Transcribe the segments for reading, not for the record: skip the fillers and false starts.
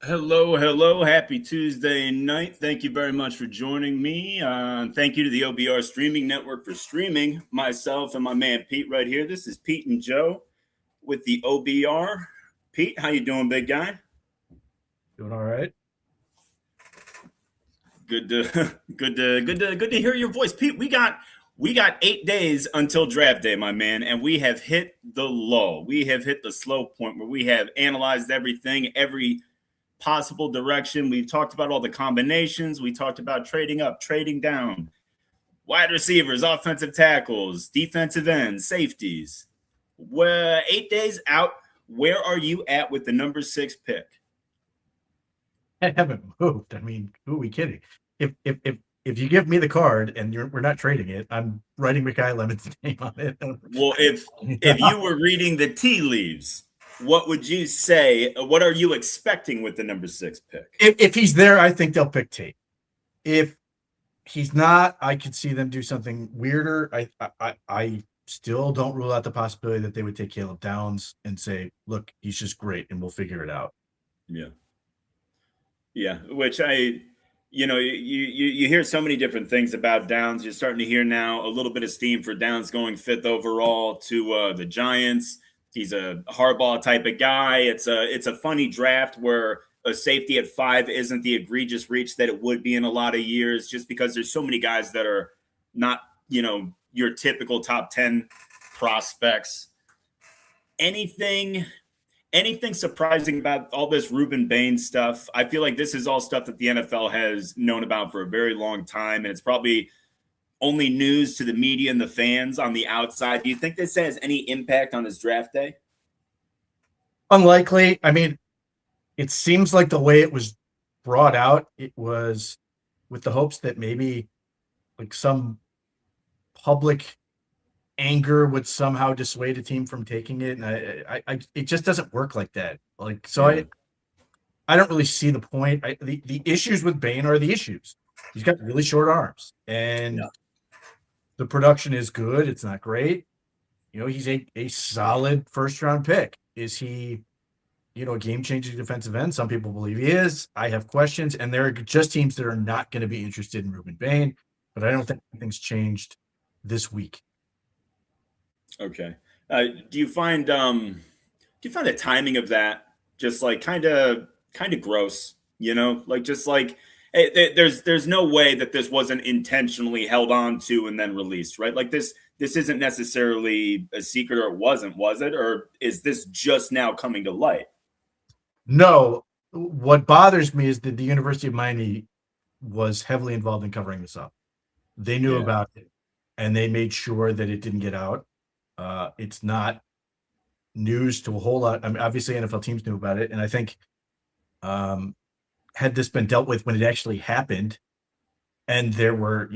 Hello, hello. Happy Tuesday night. Thank you very much for joining me. Thank you to the OBR Streaming Network for streaming myself and my man Pete right here. This is Pete and Joe with the OBR. Pete, how you doing, big guy? Doing all right. Good to good to hear your voice, Pete. We got 8 days until draft day, my man, and we have hit the lull. We have hit the slow point where we have analyzed everything, every possible direction. We've talked about all the combinations. We talked about trading up, trading down, wide receivers, offensive tackles, defensive ends, safeties. Well, 8 days out, where are you at with the number 6 pick? I haven't moved. I mean, who are we kidding? If you give me the card and we're not trading it, I'm writing Mekhi Lemon's name on it. Well, if you were reading the tea leaves, what would you say? What are you expecting with the number 6 pick? If he's there, I think they'll pick Tate. If he's not, I could see them do something weirder. I still don't rule out the possibility that they would take Caleb Downs and say, "Look, he's just great, and we'll figure it out." Yeah. Yeah, which you hear so many different things about Downs. You're starting to hear now a little bit of steam for Downs going fifth overall to the Giants. He's a hardball type of guy. It's a funny draft where a safety at 5 isn't the egregious reach that it would be in a lot of years, just because there's so many guys that are not your typical top 10 prospects. Anything Anything surprising about all this Ruben Bain stuff? I feel like this is all stuff that the NFL has known about for a very long time, and it's probably only news to the media and the fans on the outside. Do you think this has any impact on his draft day? Unlikely. I mean, it seems like the way it was brought out, it was with the hopes that maybe like some public anger would somehow dissuade a team from taking it, and it just doesn't work like that. Like, so Yeah. I don't really see the point. The issues with Bain are the issues. He's got really short arms, and Yeah. the production is good. It's not great. He's a solid first round pick. Is he, a game changing defensive end? Some people believe he is. I have questions, and there are just teams that are not going to be interested in Ruben Bain, but I don't think anything's changed this week. Okay. Do you find the timing of that just like kind of gross? Like just like there's no way that this wasn't intentionally held on to and then released, right? Like this isn't necessarily a secret, or it wasn't, was it? Or is this just now coming to light? No, what bothers me is that the University of Miami was heavily involved in covering this up. They knew Yeah. about it, and they made sure that it didn't get out. It's not news to a whole lot. I mean, obviously, NFL teams knew about it, and I think um, had this been dealt with when it actually happened, and there were,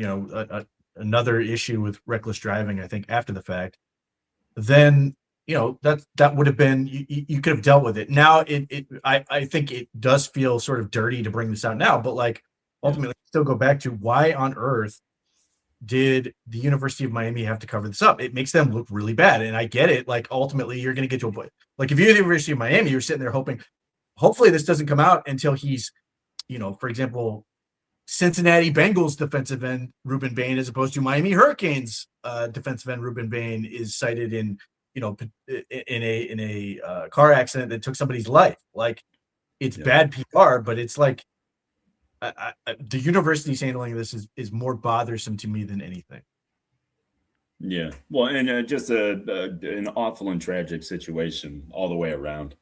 another issue with reckless driving, I think after the fact, then that would have been you could have dealt with it. Now I think it does feel sort of dirty to bring this out now, but like Yeah. ultimately still go back to why on earth did the University of Miami have to cover this up? It makes them look really bad. And I get it. Like ultimately you're going to get to a point. Like if you're the University of Miami, you're sitting there hoping, hopefully this doesn't come out until he's, for example, Cincinnati Bengals defensive end Ruben Bain, as opposed to Miami Hurricanes defensive end Ruben Bain is cited in, in a car accident that took somebody's life. Like it's Yeah. bad PR, but it's like the university's handling this is more bothersome to me than anything. Yeah. Well, and just an awful and tragic situation all the way around.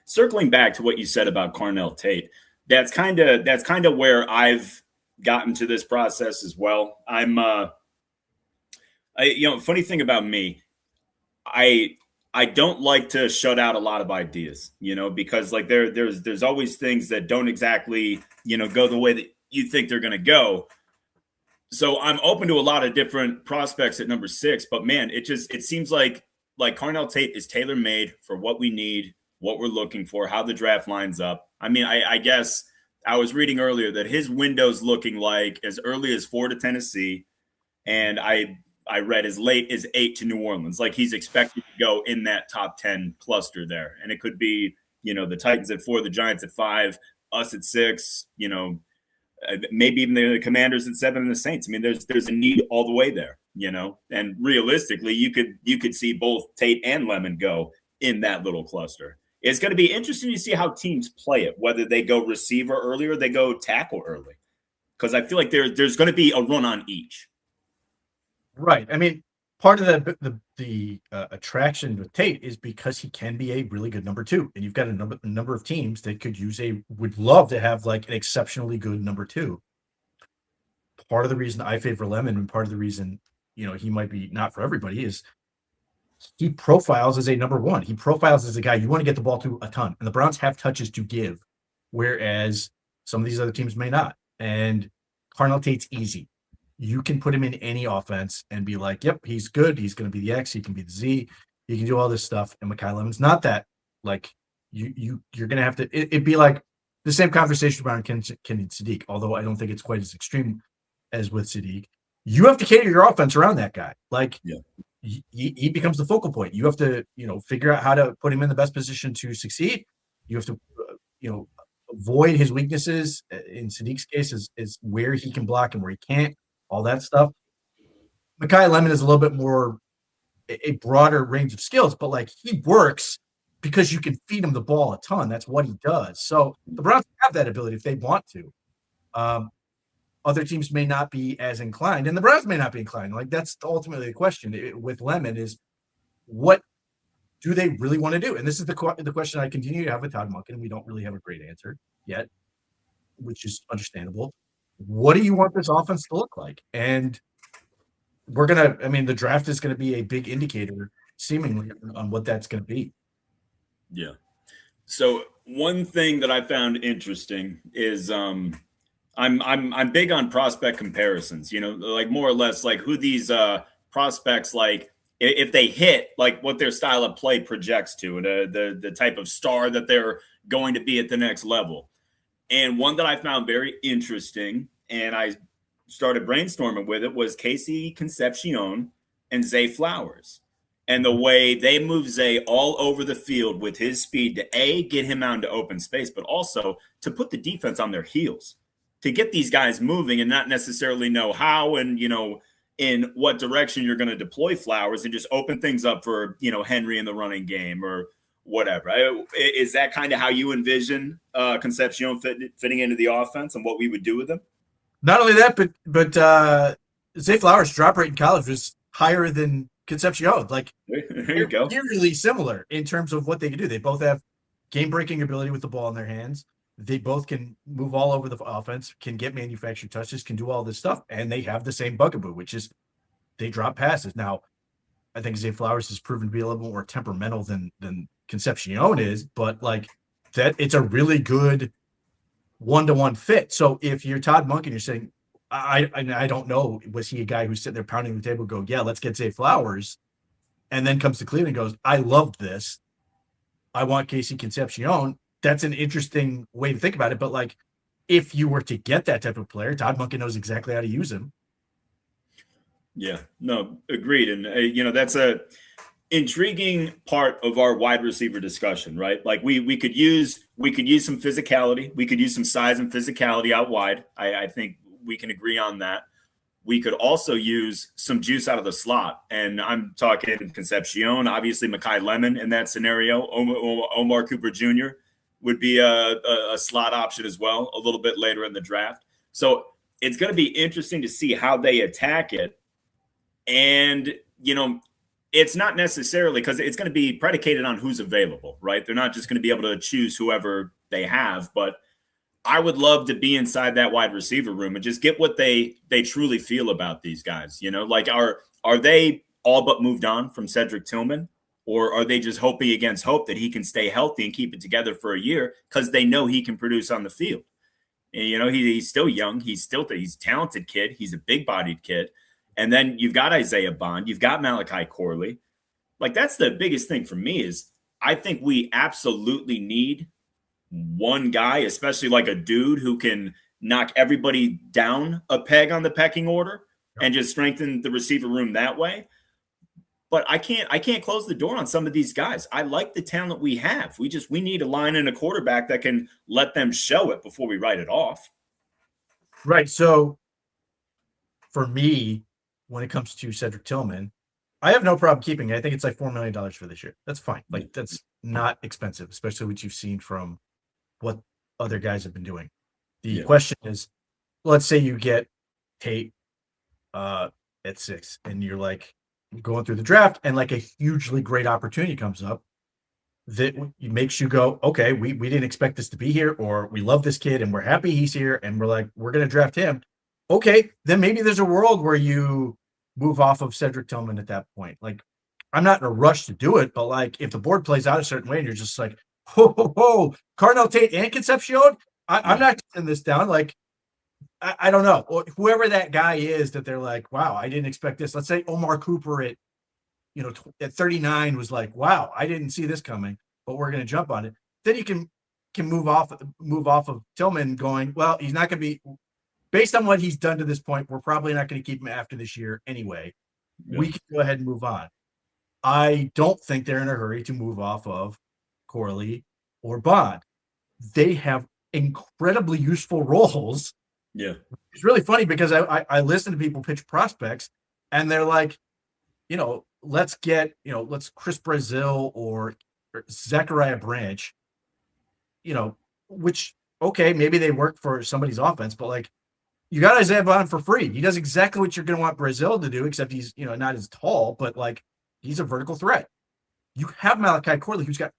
Circling back to what you said about Carnell Tate, that's kind of where I've gotten to this process as well. Funny thing about me, I I don't like to shut out a lot of ideas, because like there's always things that don't exactly, go the way that you think they're going to go. So I'm open to a lot of different prospects at number 6, but man, it seems like Carnell Tate is tailor made for what we need, what we're looking for, how the draft lines up. I mean, I guess I was reading earlier that his window's looking like as early as 4 to Tennessee, and I read as late as 8 to New Orleans. Like he's expected to go in that top 10 cluster there, and it could be the Titans at 4, the Giants at 5, us at 6, maybe even the Commanders at 7 and the Saints. I mean, there's a need all the way there, and realistically, you could see both Tate and Lemon go in that little cluster. It's going to be interesting to see how teams play it, whether they go receiver early or they go tackle early, because I feel like there's going to be a run on each. Right. I mean, part of the attraction with Tate is because he can be a really good number 2, and you've got a number of teams that would love to have like an exceptionally good number 2. Part of the reason I favor Lemon, and part of the reason he might be not for everybody, is he profiles as a number 1. He profiles as a guy you want to get the ball to a ton, and the Browns have touches to give, whereas some of these other teams may not. And Carnell Tate's easy. You can put him in any offense and be like, yep, he's good. He's going to be the X. He can be the Z. He can do all this stuff. And Mekhi Lemon's not that. Like, you're going to have to. It'd be like the same conversation around Ken and Sadiq, although I don't think it's quite as extreme as with Sadiq. You have to cater your offense around that guy. Like, he becomes the focal point. You have to, figure out how to put him in the best position to succeed. You have to, avoid his weaknesses. In Sadiq's case, is where he can block and where he can't. All that stuff. Mekhi Lemon is a little bit more a broader range of skills, but like he works because you can feed him the ball a ton. That's what he does. So the Browns have that ability if they want to. Other teams may not be as inclined, and the Browns may not be inclined. Like that's ultimately the question with Lemon is what do they really want to do? And this is the question I continue to have with Todd Monken, and we don't really have a great answer yet, which is understandable. What do you want this offense to look like? And the draft is going to be a big indicator, seemingly, on what that's going to be. Yeah. So one thing that I found interesting is I'm big on prospect comparisons, like more or less like who these prospects, like if they hit, like what their style of play projects to, the type of star that they're going to be at the next level. And one that I found very interesting, and I started brainstorming with it, was Casey Concepcion and Zay Flowers. And the way they move Zay all over the field with his speed to get him out into open space, but also to put the defense on their heels, to get these guys moving and not necessarily know how and, in what direction you're going to deploy Flowers, and just open things up for, Henry in the running game or whatever. Is that kind of how you envision Concepcion fitting into the offense and what we would do with him? Not only that, but Zay Flowers' drop rate in college was higher than Concepcion. Like, there you go. They're really similar in terms of what they can do. They both have game-breaking ability with the ball in their hands. They both can move all over the offense, can get manufactured touches, can do all this stuff, and they have the same bugaboo, which is they drop passes. Now, I think Zay Flowers has proven to be a little bit more temperamental than Concepcion is, but like that, it's a really good one-to-one fit. So if you're Todd Monken, you're saying, I don't know, was he a guy who's sitting there pounding the table, go, yeah, let's get Zay Flowers, and then comes to Cleveland and goes, I loved this, I want Casey Concepcion. That's an interesting way to think about it. But like, if you were to get that type of player, Todd Monken knows exactly how to use him. Yeah, no, agreed. And that's a intriguing part of our wide receiver discussion, right? Like we could use some physicality, we could use some size and physicality out wide. I think we can agree on that. We could also use some juice out of the slot, and I'm talking Concepcion, obviously Mekhi Lemon in that scenario. Omar Cooper Jr. would be a slot option as well, a little bit later in the draft. So it's going to be interesting to see how they attack it. And, it's not necessarily because it's going to be predicated on who's available, right? They're not just going to be able to choose whoever they have, but I would love to be inside that wide receiver room and just get what they truly feel about these guys. Like are they all but moved on from Cedric Tillman, or are they just hoping against hope that he can stay healthy and keep it together for a year because they know he can produce on the field? And, he's still young. He's a talented kid. He's a big-bodied kid. And then you've got Isaiah Bond. You've got Malachi Corley. Like, that's the biggest thing for me is I think we absolutely need one guy, especially like a dude who can knock everybody down a peg on the pecking order and just strengthen the receiver room that way. but I can't close the door on some of these guys. I like the talent we have. We need a line and a quarterback that can let them show it before we write it off. Right. So for me, when it comes to Cedric Tillman, I have no problem keeping it. I think it's like $4 million for this year. That's fine. Like, that's not expensive, especially what you've seen from what other guys have been doing. The question is, let's say you get Tate at 6, and you're like going through the draft, and like a hugely great opportunity comes up that makes you go, okay, we didn't expect this to be here, or we love this kid and we're happy he's here, and we're like, we're going to draft him. Okay, then maybe there's a world where you move off of Cedric Tillman at that point. Like, I'm not in a rush to do it, but like, if the board plays out a certain way and you're just like, ho, Cardinal Tate and Concepcion, I'm not taking this down. Like, I don't know. Whoever that guy is that they're like, wow, I didn't expect this. Let's say Omar Cooper at, at 39 was like, wow, I didn't see this coming, but we're going to jump on it. Then you can move off of Tillman going, well, he's not going to be, based on what he's done to this point, we're probably not going to keep him after this year anyway. Yeah. We can go ahead and move on. I don't think they're in a hurry to move off of Corley or Bond. They have incredibly useful roles. Yeah. It's really funny because I listen to people pitch prospects and they're like, let's Chris Brazil or Zachariah Branch, which, okay, maybe they work for somebody's offense, but like, you got Isaiah Bond for free. He does exactly what you're going to want Brazil to do, except he's, not as tall, but like, he's a vertical threat. You have Malachi Corley, who's got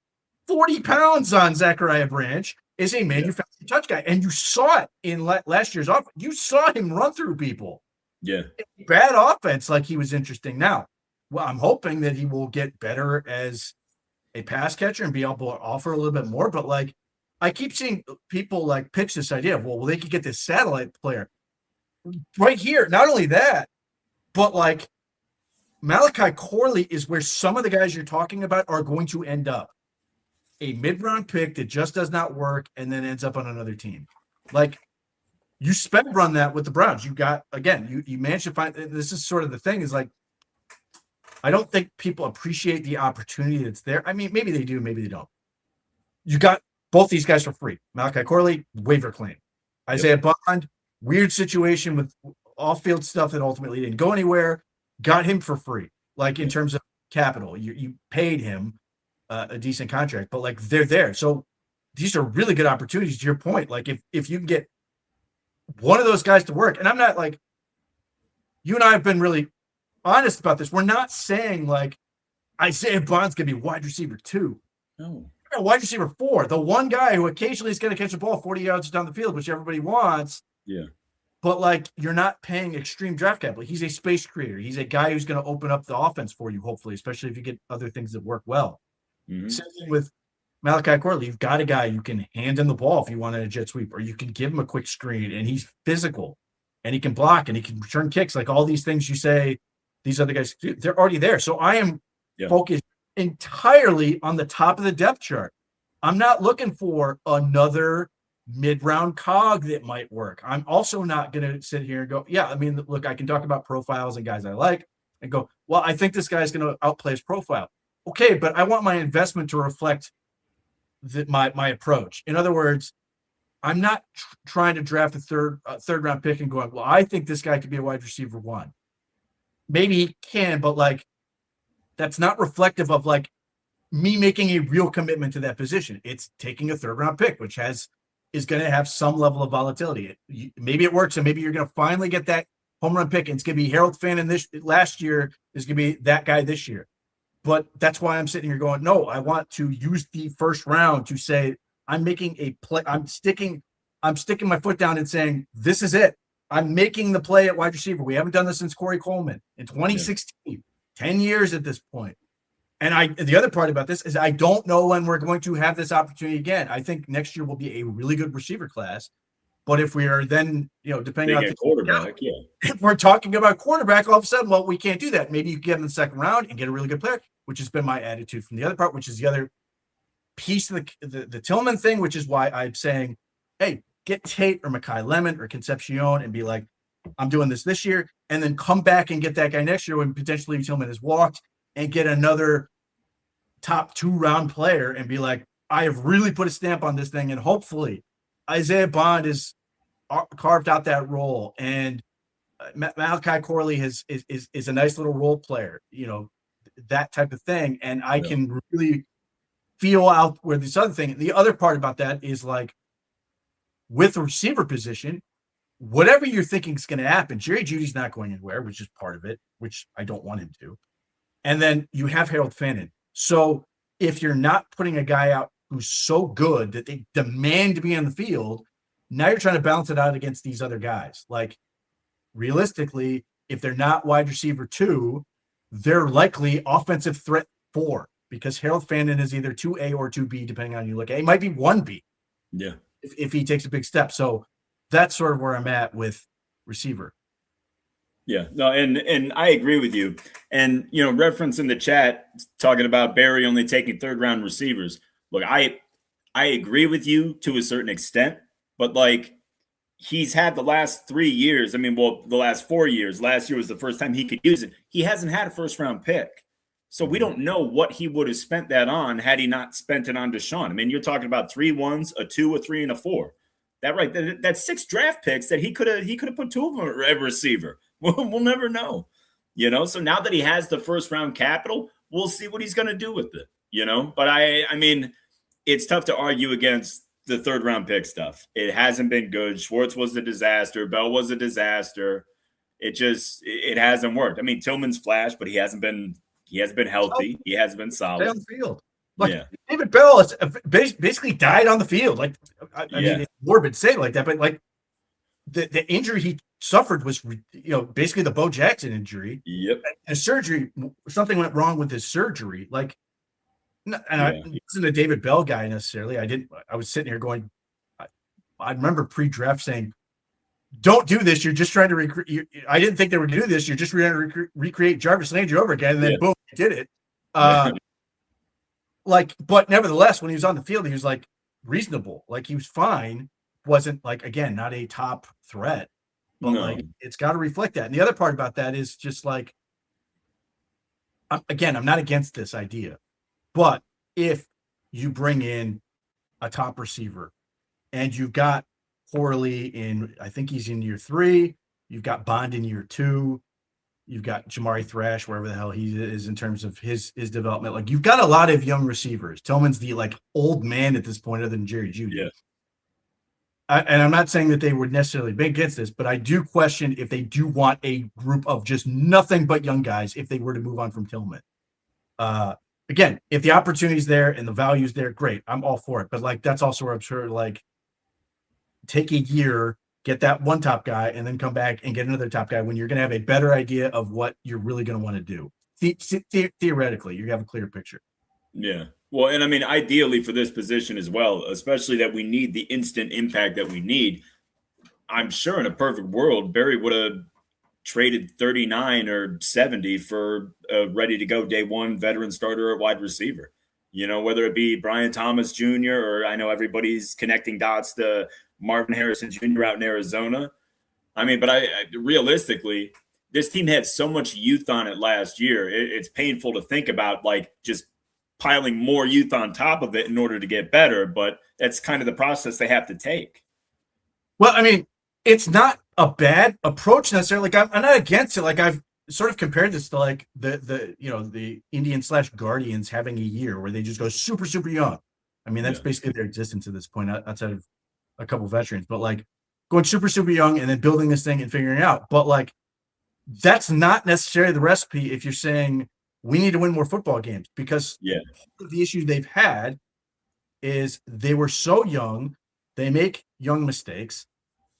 40 pounds on Zachariah Branch, is a manufactured touch guy. And you saw it in last year's offense. You saw him run through people. Yeah. Bad offense, like, he was interesting. Now, well, I'm hoping that he will get better as a pass catcher and be able to offer a little bit more. But like, I keep seeing people like pitch this idea of, well, they could get this satellite player right here. Not only that, but like, Malachi Corley is where some of the guys you're talking about are going to end up. A mid-round pick that just does not work and then ends up on another team. Like, you spend run that with the Browns. You got, again, you managed to find, this is sort of the thing, is like, I don't think people appreciate the opportunity that's there. I mean, maybe they do, maybe they don't. You got both these guys for free. Malachi Corley, waiver claim. Isaiah Bond, weird situation with off-field stuff that ultimately didn't go anywhere. Got him for free, like, in terms of capital. You paid him a decent contract, but like, they're there. So these are really good opportunities, to your point. Like, if you can get one of those guys to work, and I'm not like, you and I have been really honest about this. We're not saying like Isaiah Bond's going to be wide receiver 2. No. Wide receiver 4, the one guy who occasionally is going to catch a ball 40 yards down the field, which everybody wants. Yeah. But like, you're not paying extreme draft capital. He's a space creator. He's a guy who's going to open up the offense for you, hopefully, especially if you get other things that work well. Mm-hmm. Same thing with Malachi Corley. You've got a guy you can hand him the ball if you want a jet sweep, or you can give him a quick screen, and he's physical, and he can block, and he can return kicks. Like, all these things you say these other guys do, they're already there. So I am focused entirely on the top of the depth chart. I'm not looking for another mid-round cog that might work. I'm also not going to sit here and go, yeah, I mean, look, I can talk about profiles and guys I like and go, well, I think this guy's going to outplay his profile. Okay, but I want my investment to reflect my approach. In other words, I'm not trying to draft a third round pick and going, well, I think this guy could be a wide receiver 1. Maybe he can, but like, that's not reflective of like me making a real commitment to that position. It's taking a third round pick, which is going to have some level of volatility. Maybe it works, and maybe you're going to finally get that home run pick, and it's going to be Harold Fannin this last year is going to be that guy this year. But that's why I'm sitting here going, no, I want to use the first round to say I'm making a play. I'm sticking my foot down and saying, this is it. I'm making the play at wide receiver. We haven't done this since Corey Coleman in 2016, 10 years at this point. And the other part about this is I don't know when we're going to have this opportunity again. I think next year will be a really good receiver class. But if we are then, depending on the quarterback, if we're talking about quarterback, all of a sudden, well, we can't do that. Maybe you get in the second round and get a really good player, which has been my attitude from the other part, which is the other piece of the Tillman thing, which is why I'm saying, hey, get Tate or Makai Lemon or Concepcion and be like, I'm doing this year, and then come back and get that guy next year when potentially Tillman has walked. and get another top 2-round player and be like, I have really put a stamp on this thing, and hopefully Isaiah Bond is carved out that role, and Malachi Corley is a nice little role player, that type of thing, and I can really feel out where this other thing. The other part about that is like with the receiver position, whatever you're thinking is going to happen, Jerry Jeudy's not going anywhere, which is part of it, which I don't want him to. And then you have Harold Fannin. So if you're not putting a guy out who's so good that they demand to be on the field, now you're trying to balance it out against these other guys. Like, realistically, if they're not wide receiver 2, they're likely offensive threat 4, because Harold Fannin is either 2A or 2B, depending on how you look at it. He might be 1B. Yeah. If he takes a big step. So that's sort of where I'm at with receiver. Yeah, no, and I agree with you. And reference in the chat talking about Barry only taking 3rd-round receivers. Look, I agree with you to a certain extent, but like he's had the last 3 years. I mean, well, the last 4 years. Last year was the first time he could use it. He hasn't had a 1st-round pick, so we don't know what he would have spent that on had he not spent it on Deshaun. I mean, you're talking about 3 1s, a 2, a 3, and a 4. That's 6 draft picks that he could have put 2 of them at receiver. We'll never know, So now that he has the 1st-round capital, we'll see what he's going to do with it, But I mean, it's tough to argue against the 3rd-round pick stuff. It hasn't been good. Schwartz was a disaster. Bell was a disaster. It hasn't worked. I mean, Tillman's flashed, but he hasn't been healthy. He hasn't been solid. On the field. David Bell has basically died on the field. Like, I mean, it's morbid to say it like that, but like the injury he suffered was, basically the Bo Jackson injury. Yep. And surgery, something went wrong with his surgery. Like, I wasn't a David Bell guy necessarily. I was sitting here going, I remember pre-draft saying, don't do this. You're just trying to recreate. I didn't think they would do this. You're just trying to recreate Jarvis Landry over again. And then boom, he did it. But nevertheless, when he was on the field, he was like reasonable. Like, he was fine. Wasn't like, again, not a top threat, but like it's got to reflect that. And the other part about that is just like, I'm not against this idea, but if you bring in a top receiver and you've got Corley I think he's in year 3, you've got Bond in year 2, you've got Jamari Thrash, wherever the hell he is in terms of his development. Like, you've got a lot of young receivers. Tillman's the like old man at this point, other than Jerry Jeudy. Yeah. And I'm not saying that they would necessarily be against this, but I do question if they do want a group of just nothing but young guys if they were to move on from Tillman. Again, if the opportunity's there and the value's there, great. I'm all for it. But like, that's also where I'm sure, like, take a year, get that one top guy, and then come back and get another top guy when you're going to have a better idea of what you're really going to want to do. Theoretically, you have a clear picture. Yeah. Well, and I mean, ideally for this position as well, especially that we need the instant impact that we need. I'm sure in a perfect world, Barry would have traded 39 or 70 for a ready to go day one veteran starter at wide receiver. Whether it be Brian Thomas Jr. or I know everybody's connecting dots to Marvin Harrison Jr. out in Arizona. I mean, but I realistically, this team had so much youth on it last year. It's painful to think about, like, just piling more youth on top of it in order to get better, but that's kind of the process they have to take. Well, I mean, it's not a bad approach necessarily. Like, I'm not against it. Like, I've sort of compared this to like the Indians/Guardians having a year where they just go super, super young. I mean, that's basically their existence at this point, outside of a couple veterans, but like going super, super young and then building this thing and figuring it out. But like, that's not necessarily the recipe if you're saying we need to win more football games, because the issue they've had is they were so young, they make young mistakes,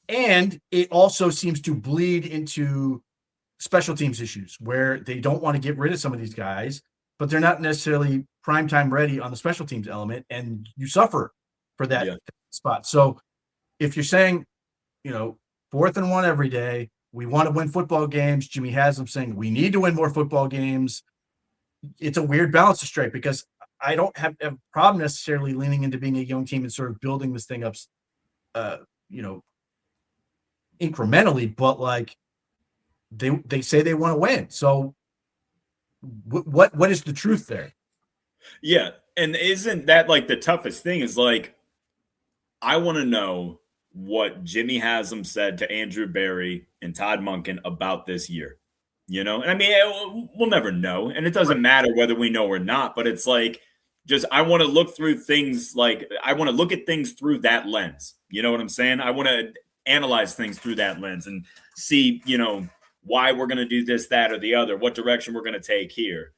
and it also seems to bleed into special teams issues where they don't want to get rid of some of these guys, but they're not necessarily primetime ready on the special teams element, and you suffer for that spot. So if you're saying, 4th and 1 every day, we want to win football games, Jimmy Haslam saying we need to win more football games, it's a weird balance to strike, because I don't have a problem necessarily leaning into being a young team and sort of building this thing up, incrementally, but like they say they want to win. So what is the truth there? Yeah. And isn't that like the toughest thing is like, I want to know what Jimmy Haslam said to Andrew Barry and Todd Monken about this year. And I mean, we'll never know. And it doesn't matter whether we know or not, but it's like, just, I want to look through things like, I want to look at things through that lens. You know what I'm saying? I want to analyze things through that lens and see, why we're going to do this, that, or the other, what direction we're going to take here.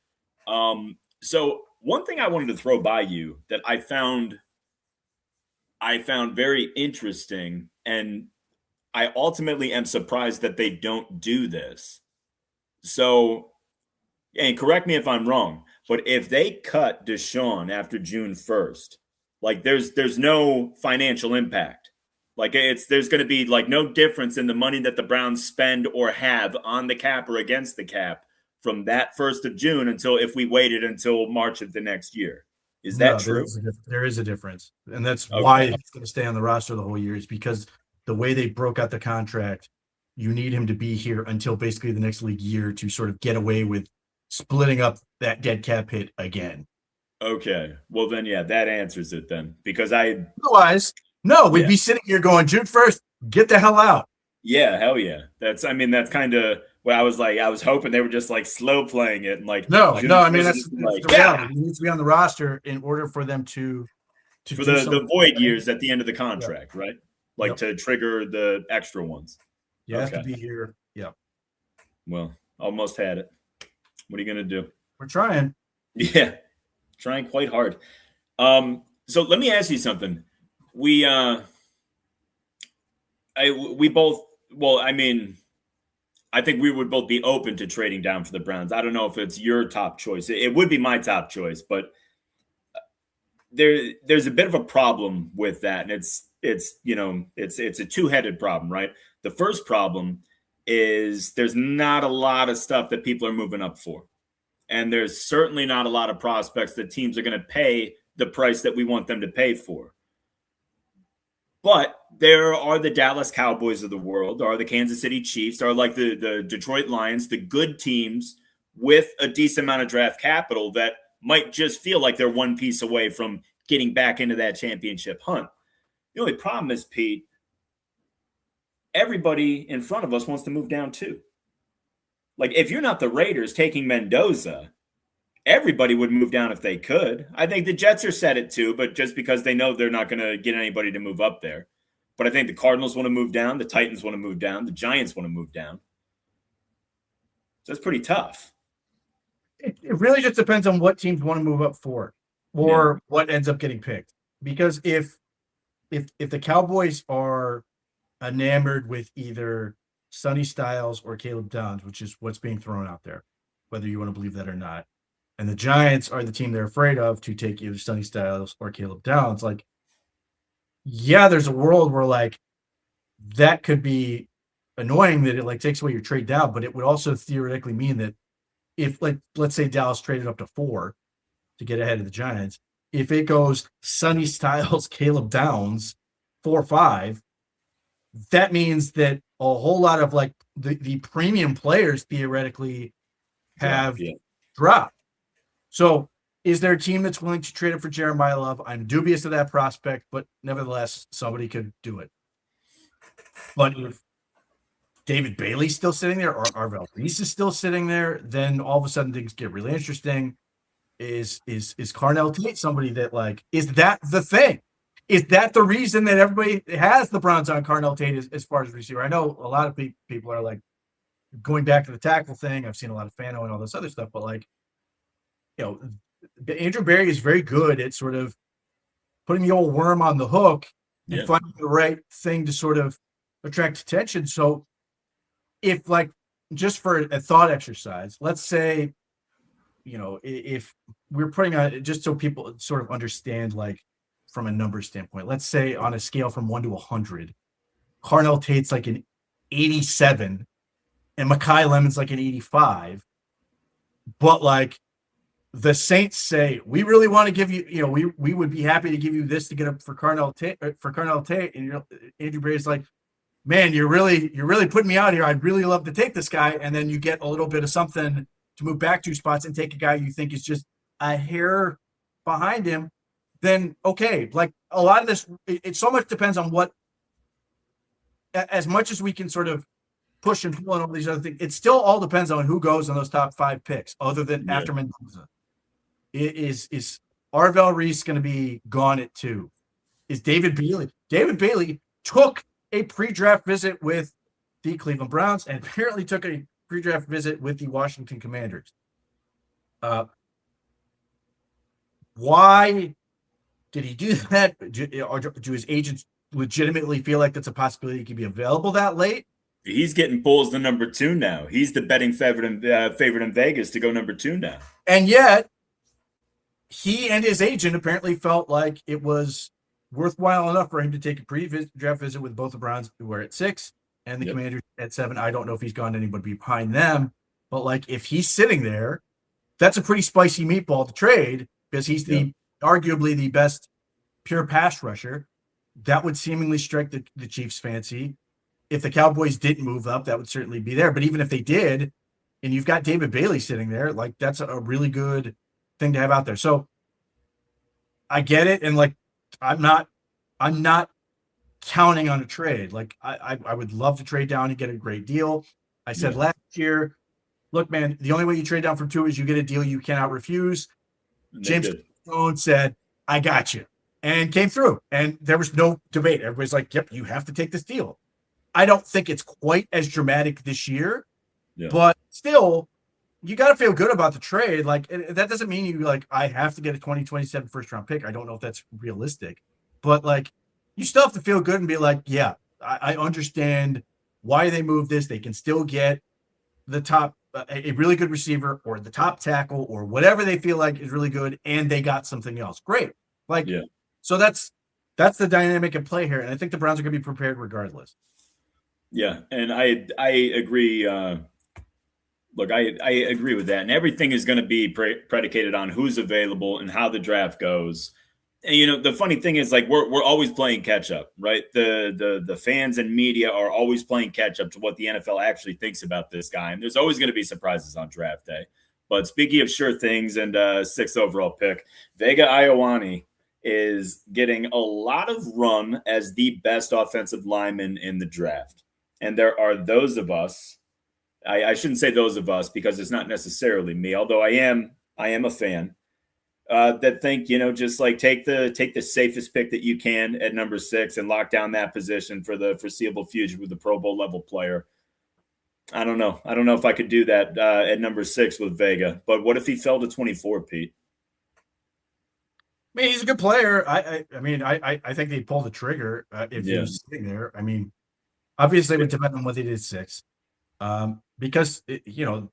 So one thing I wanted to throw by you that I found very interesting, and I ultimately am surprised that they don't do this. So, and correct me if I'm wrong, but if they cut Deshaun after June 1st, like there's no financial impact. Like there's going to be like no difference in the money that the Browns spend or have on the cap or against the cap from that 1st of June until if we waited until March of the next year. Is that true? There is a difference. And that's why he's going to stay on the roster the whole year, is because the way they broke out the contract, you need him to be here until basically the next league year to sort of get away with splitting up that dead cap hit again. Okay. Well, then, yeah, that answers it then. Because otherwise, no, we'd be sitting here going, June 1st, get the hell out. Yeah, hell yeah. That's kind of what I was like. I was hoping they were just like slow playing it and like no. I mean, that's like, the reality. He needs to be on the roster in order for them to for the void years at the end of the contract, right? Like to trigger the extra ones. You have to be here. Yeah. Well, almost had it. What are you gonna do? We're trying. Yeah, trying quite hard. So let me ask you something. We both. Well, I mean, I think we would both be open to trading down for the Browns. I don't know if it's your top choice. It would be my top choice, but there's a bit of a problem with that, and it's a two-headed problem, right? The first problem is there's not a lot of stuff that people are moving up for, and there's certainly not a lot of prospects that teams are going to pay the price that we want them to pay for. But there are the Dallas Cowboys of the world, or the Kansas City Chiefs, or like the Detroit Lions, the good teams with a decent amount of draft capital that might just feel like they're one piece away from getting back into that championship hunt. The only problem is, Pete, everybody in front of us wants to move down too. Like, if you're not the Raiders taking Mendoza, everybody would move down if they could. I think the Jets are set it too, but just because they know they're not going to get anybody to move up there. But I think the Cardinals want to move down. The Titans want to move down. The Giants want to move down. So it's pretty tough. It really just depends on what teams want to move up for or what ends up getting picked. Because if the Cowboys are enamored with either Sonny Styles or Caleb Downs, which is what's being thrown out there, whether you want to believe that or not, and the Giants are the team they're afraid of to take either Sonny Styles or Caleb Downs, like, yeah, there's a world where like that could be annoying that it like takes away your trade down, but it would also theoretically mean that if, like, let's say Dallas traded up to 4 to get ahead of the Giants, if it goes Sonny Styles, Caleb Downs, 4-5, that means that a whole lot of like the premium players theoretically have dropped. So is there a team that's willing to trade it for Jeremiah Love? I'm dubious of that prospect, but nevertheless, somebody could do it. But if David Bailey's still sitting there or Arvell Reese is still sitting there, then all of a sudden things get really interesting. Is Carnell Tate somebody that, like, is that the thing? Is that the reason that everybody has the Browns on Carnell Tate as far as receiver? I know a lot of people are like going back to the tackle thing. I've seen a lot of Fano and all this other stuff, but like, Andrew Berry is very good at sort of putting the old worm on the hook and finding the right thing to sort of attract attention. So if, like, just for a thought exercise, let's say, if we're putting on, just so people sort of understand, like, from a number standpoint, let's say on a scale from 1 to 100, Carnell Tate's like an 87 and Mekhi Lemon's like an 85. But like the Saints say, we really want to give you, we would be happy to give you this to get up for Carnell Tate. And Andrew Berry's like, man, you're really putting me out here. I'd really love to take this guy. And then you get a little bit of something to move back 2 spots and take a guy you think is just a hair behind him, then okay. Like a lot of this, it so much depends on what, as much as we can sort of push and pull and all these other things, it still all depends on who goes on those top 5 picks, other than after Mendoza. Is Arvell Reese going to be gone at 2? Is David Bailey? David Bailey took a pre-draft visit with the Cleveland Browns and apparently took a pre-draft visit with the Washington Commanders. Why did he do that? Do his agents legitimately feel like that's a possibility he could be available that late? He's getting pulled the number 2 now. He's the betting favorite in Vegas to go number 2 now. And yet, he and his agent apparently felt like it was worthwhile enough for him to take a pre-draft visit with both the Browns, who were at 6, and the Commanders at 7. I don't know if he's gone to anybody behind them, but like if he's sitting there, that's a pretty spicy meatball to trade, because he's arguably the best pure pass rusher. That would seemingly strike the Chiefs' fancy. If the Cowboys didn't move up, that would certainly be there. But even if they did, and you've got David Bailey sitting there, like that's a really good thing to have out there. So I get it, and like I'm not counting on a trade. Like I would love to trade down and get a great deal. I said last year, look, man, the only way you trade down from 2 is you get a deal you cannot refuse. James Stone said, I got you, and came through. And there was no debate. Everybody's like, yep, you have to take this deal. I don't think it's quite as dramatic this year, but still, you got to feel good about the trade. Like, that doesn't mean you like, I have to get a 2027 first round pick. I don't know if that's realistic, but like, you still have to feel good and be like, yeah, I understand why they moved this. They can still get the top, a really good receiver or the top tackle or whatever they feel like is really good. And they got something else. Great. Like, so that's the dynamic at play here. And I think the Browns are going to be prepared regardless. Yeah. And I agree. Look, I agree with that. And everything is going to be predicated on who's available and how the draft goes. And, you know, the funny thing is, like, we're always playing catch up, right? The fans and media are always playing catch up to what the NFL actually thinks about this guy. And there's always going to be surprises on draft day. But speaking of sure things and 6th overall pick, Vega Ioane is getting a lot of run as the best offensive lineman in the draft. And there are those of us, I shouldn't say those of us because it's not necessarily me, although I am a fan, that think, you know, just like take the safest pick that you can at number 6 and lock down that position for the foreseeable future with a Pro Bowl level player. I don't know. I don't know if I could do that at number 6 with Vega, but what if he fell to 24, Pete? I mean, he's a good player. I mean, I think they pull the trigger if he was sitting there. I mean, obviously it would depend on what they did at 6. Because you know,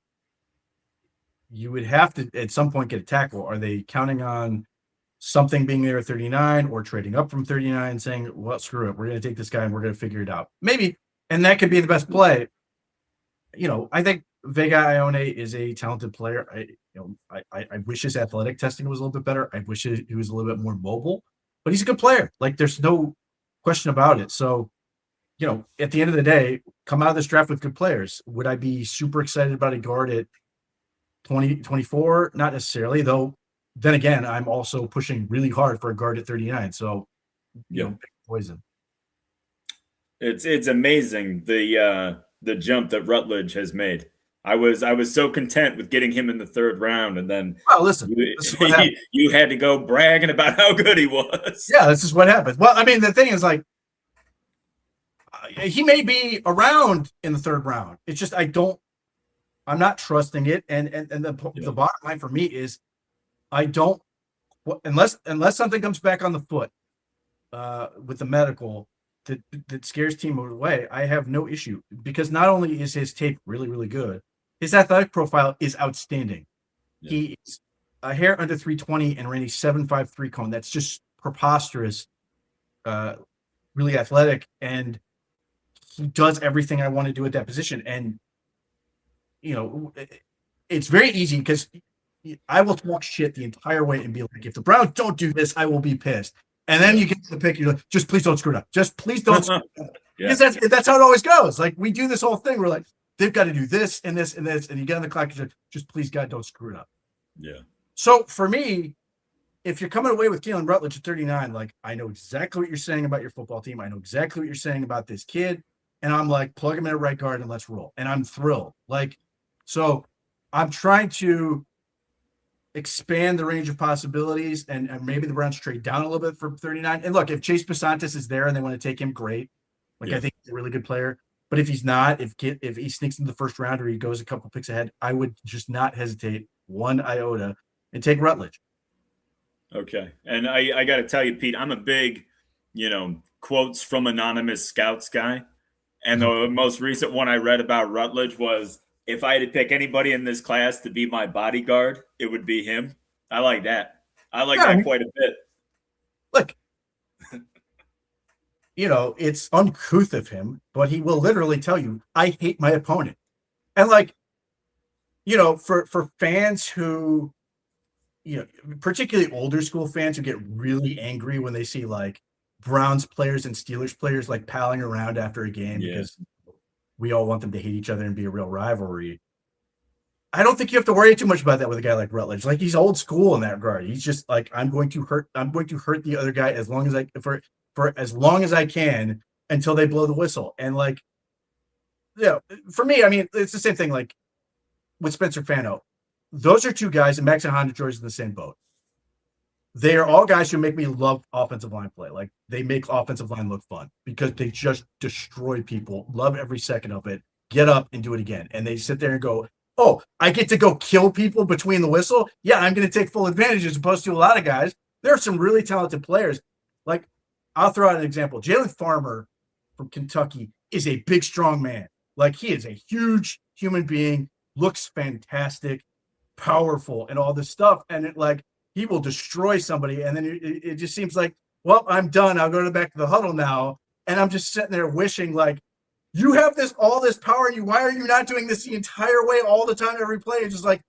you would have to at some point get a tackle. Are they counting on something being there at 39 or trading up from 39 and saying, well, screw it, we're going to take this guy and we're going to figure it out? Maybe, and that could be the best play. You know, I think Vega Ioane is a talented player. I wish his athletic testing was a little bit better. I wish he was a little bit more mobile, but he's a good player. Like, there's no question about it. So, you know, at the end of the day, come out of this draft with good players. Would I be super excited about a guard at 24? Not necessarily, though. Then again, I'm also pushing really hard for a guard at 39. So, you know, poison. It's amazing the jump that Rutledge has made. I was so content with getting him in the 3rd round, and then listen, you had to go bragging about how good he was. Yeah, this is what happened. Well, I mean, the thing is, like, he may be around in the 3rd round. It's just I'm not trusting it. And the bottom line for me is I don't, unless something comes back on the foot with the medical that scares team away, I have no issue, because not only is his tape really, really good, his athletic profile is outstanding. Yeah. He is a hair under 320 and ran a 7.53 cone. That's just preposterous, really athletic. And he does everything I want to do at that position. And, you know, it's very easy because I will talk shit the entire way and be like, if the Browns don't do this, I will be pissed. And then you get to the pick, you're like, just please don't screw it up. Just please don't screw it up. Because that's how it always goes. Like, we do this whole thing. We're like, they've got to do this and this and this, and you get on the clock and just please God don't screw it up. Yeah. So for me, if you're coming away with Keelan Rutledge at 39, like I know exactly what you're saying about your football team. I know exactly what you're saying about this kid. And I'm like, plug him in at right guard and let's roll. And I'm thrilled. Like, so I'm trying to expand the range of possibilities, and maybe the Browns trade down a little bit for 39. And look, if Chase Pasantis is there and they want to take him, great. Like, I think he's a really good player. But if he's not, if he sneaks into the first round or he goes a couple picks ahead, I would just not hesitate one iota and take Rutledge. Okay. And I got to tell you, Pete, I'm a big, quotes from anonymous scouts guy. And the most recent one I read about Rutledge was, if I had to pick anybody in this class to be my bodyguard, it would be him. I like that. I like that quite a bit. Look, it's uncouth of him, but he will literally tell you, I hate my opponent. And for fans who, particularly older school fans who get really angry when they see like Browns players and Steelers players like palling around after a game because we all want them to hate each other and be a real rivalry. I don't think you have to worry too much about that with a guy like Rutledge. Like, he's old school in that regard. He's just like, I'm going to hurt the other guy as long as for as long as I can until they blow the whistle. And for me, I mean, it's the same thing like with Spencer Fano. Those are two guys, and Max and Honda is in the same boat. They are all guys who make me love offensive line play. Like, they make offensive line look fun because they just destroy people, love every second of it, get up and do it again. And they sit there and go, oh, I get to go kill people between the whistle? Yeah, I'm going to take full advantage as opposed to a lot of guys. There are some really talented players. Like, I'll throw out an example. Jalen Farmer from Kentucky is a big, strong man. Like, he is a huge human being, looks fantastic, powerful, and all this stuff. And he will destroy somebody. And then it just seems like, well, I'm done. I'll go back to the huddle now. And I'm just sitting there wishing, like, you have all this power in you. Why are you not doing this the entire way, all the time, every play? And just like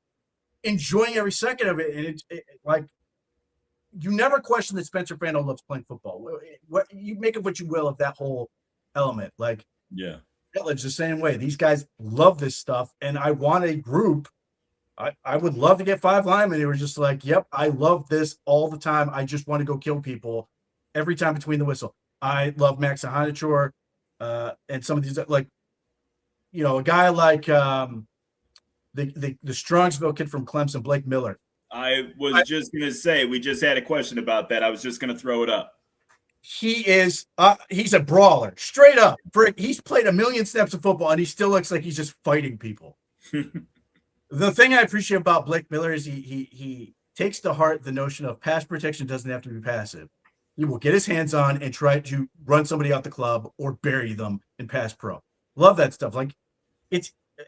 enjoying every second of it. And like, you never question that Spencer Fano loves playing football. What you make of what you will of that whole element. Like, Rutledge the same way. These guys love this stuff. And I want a group. I would love to get 5 linemen. They were just like, yep, I love this all the time. I just want to go kill people every time between the whistle. I love Max Ahanichor, and some of these, like, a guy like the Strongsville kid from Clemson, Blake Miller. I was just going to say, we just had a question about that. I was just going to throw it up. He's a brawler, straight up. He's played a million snaps of football, and he still looks like he's just fighting people. The thing I appreciate about Blake Miller is he takes to heart the notion of pass protection doesn't have to be passive. He will get his hands on and try to run somebody out the club or bury them in pass pro. Love that stuff. Like,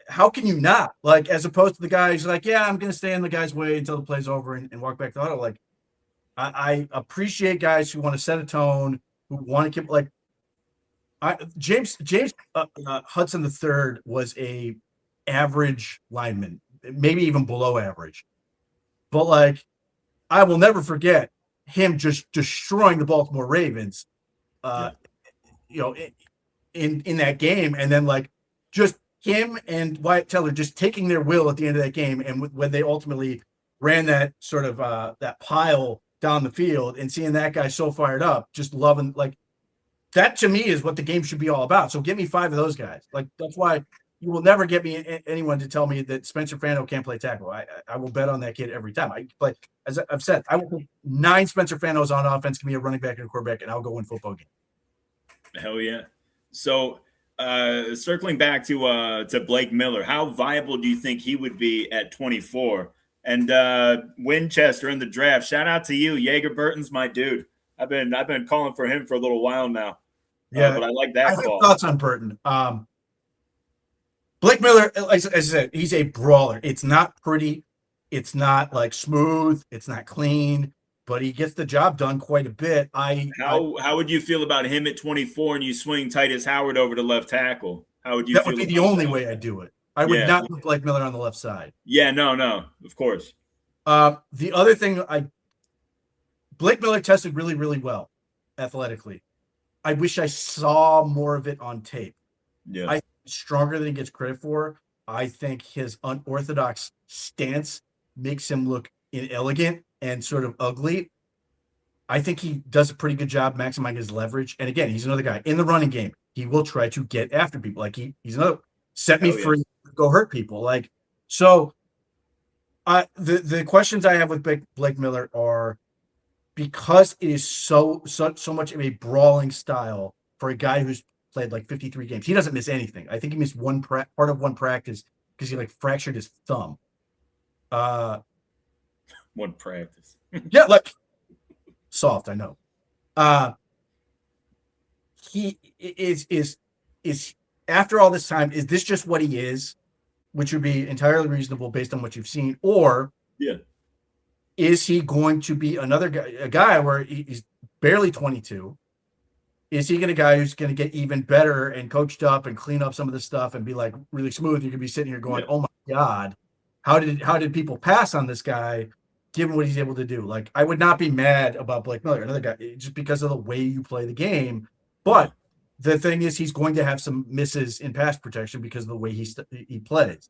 how can you not? Like, as opposed to the guys like, yeah, I'm going to stay in the guy's way until the play's over and walk back to the huddle. Like, I appreciate guys who want to set a tone, who want to keep, like, James Hudson III was a average lineman, maybe even below average. But, like, I will never forget him just destroying the Baltimore Ravens, in that game. And then, like, just him and Wyatt Teller just taking their will at the end of that game. And when they ultimately ran that sort of that pile down the field and seeing that guy so fired up, just loving, like, that to me is what the game should be all about. So give me 5 of those guys. Like, that's why you will never get me anyone to tell me that Spencer Fano can't play tackle. I will bet on that kid every time. But as I've said, I will put 9 Spencer Fanos on offense, give me a running back and a quarterback, and I'll go win football game. Hell yeah. So circling back to Blake Miller, how viable do you think he would be at 24? And Winchester in the draft, shout out to you. Jaeger Burton's my dude. I've been calling for him for a little while now. Yeah, but I like that call. I have thoughts on Burton. Blake Miller, as I said, he's a brawler. It's not pretty. It's not like smooth. It's not clean, but he gets the job done quite a bit. How would you feel about him at 24 and you swing Titus Howard over to left tackle? How would you feel? That would be the only way I'd do it. I would not put Blake Miller on the left side. Yeah, no, of course. The other thing, Blake Miller tested really, really well athletically. I wish I saw more of it on tape. Yeah. stronger than he gets credit for. I think his unorthodox stance makes him look inelegant and sort of ugly. I think he does a pretty good job maximizing his leverage. And again, he's another guy in the running game. He will try to get after people. Like he's another set me free, go hurt people. Like so. The questions I have with Blake Miller are because it is so much of a brawling style for a guy who's played like 53 games. He doesn't miss anything. I think he missed part of one practice because he like fractured his thumb. One practice. Yeah, like soft, I know. He is after all this time, is this just what he is? Which would be entirely reasonable based on what you've seen, or is he going to be another guy, a guy where he's barely 22? Is he going to guy who's going to get even better and coached up and clean up some of the stuff and be like really smooth? You could be sitting here going, "Oh my God, how did people pass on this guy, given what he's able to do?" Like I would not be mad about Blake Miller, another guy, just because of the way you play the game, but. The thing is, he's going to have some misses in pass protection because of the way he plays.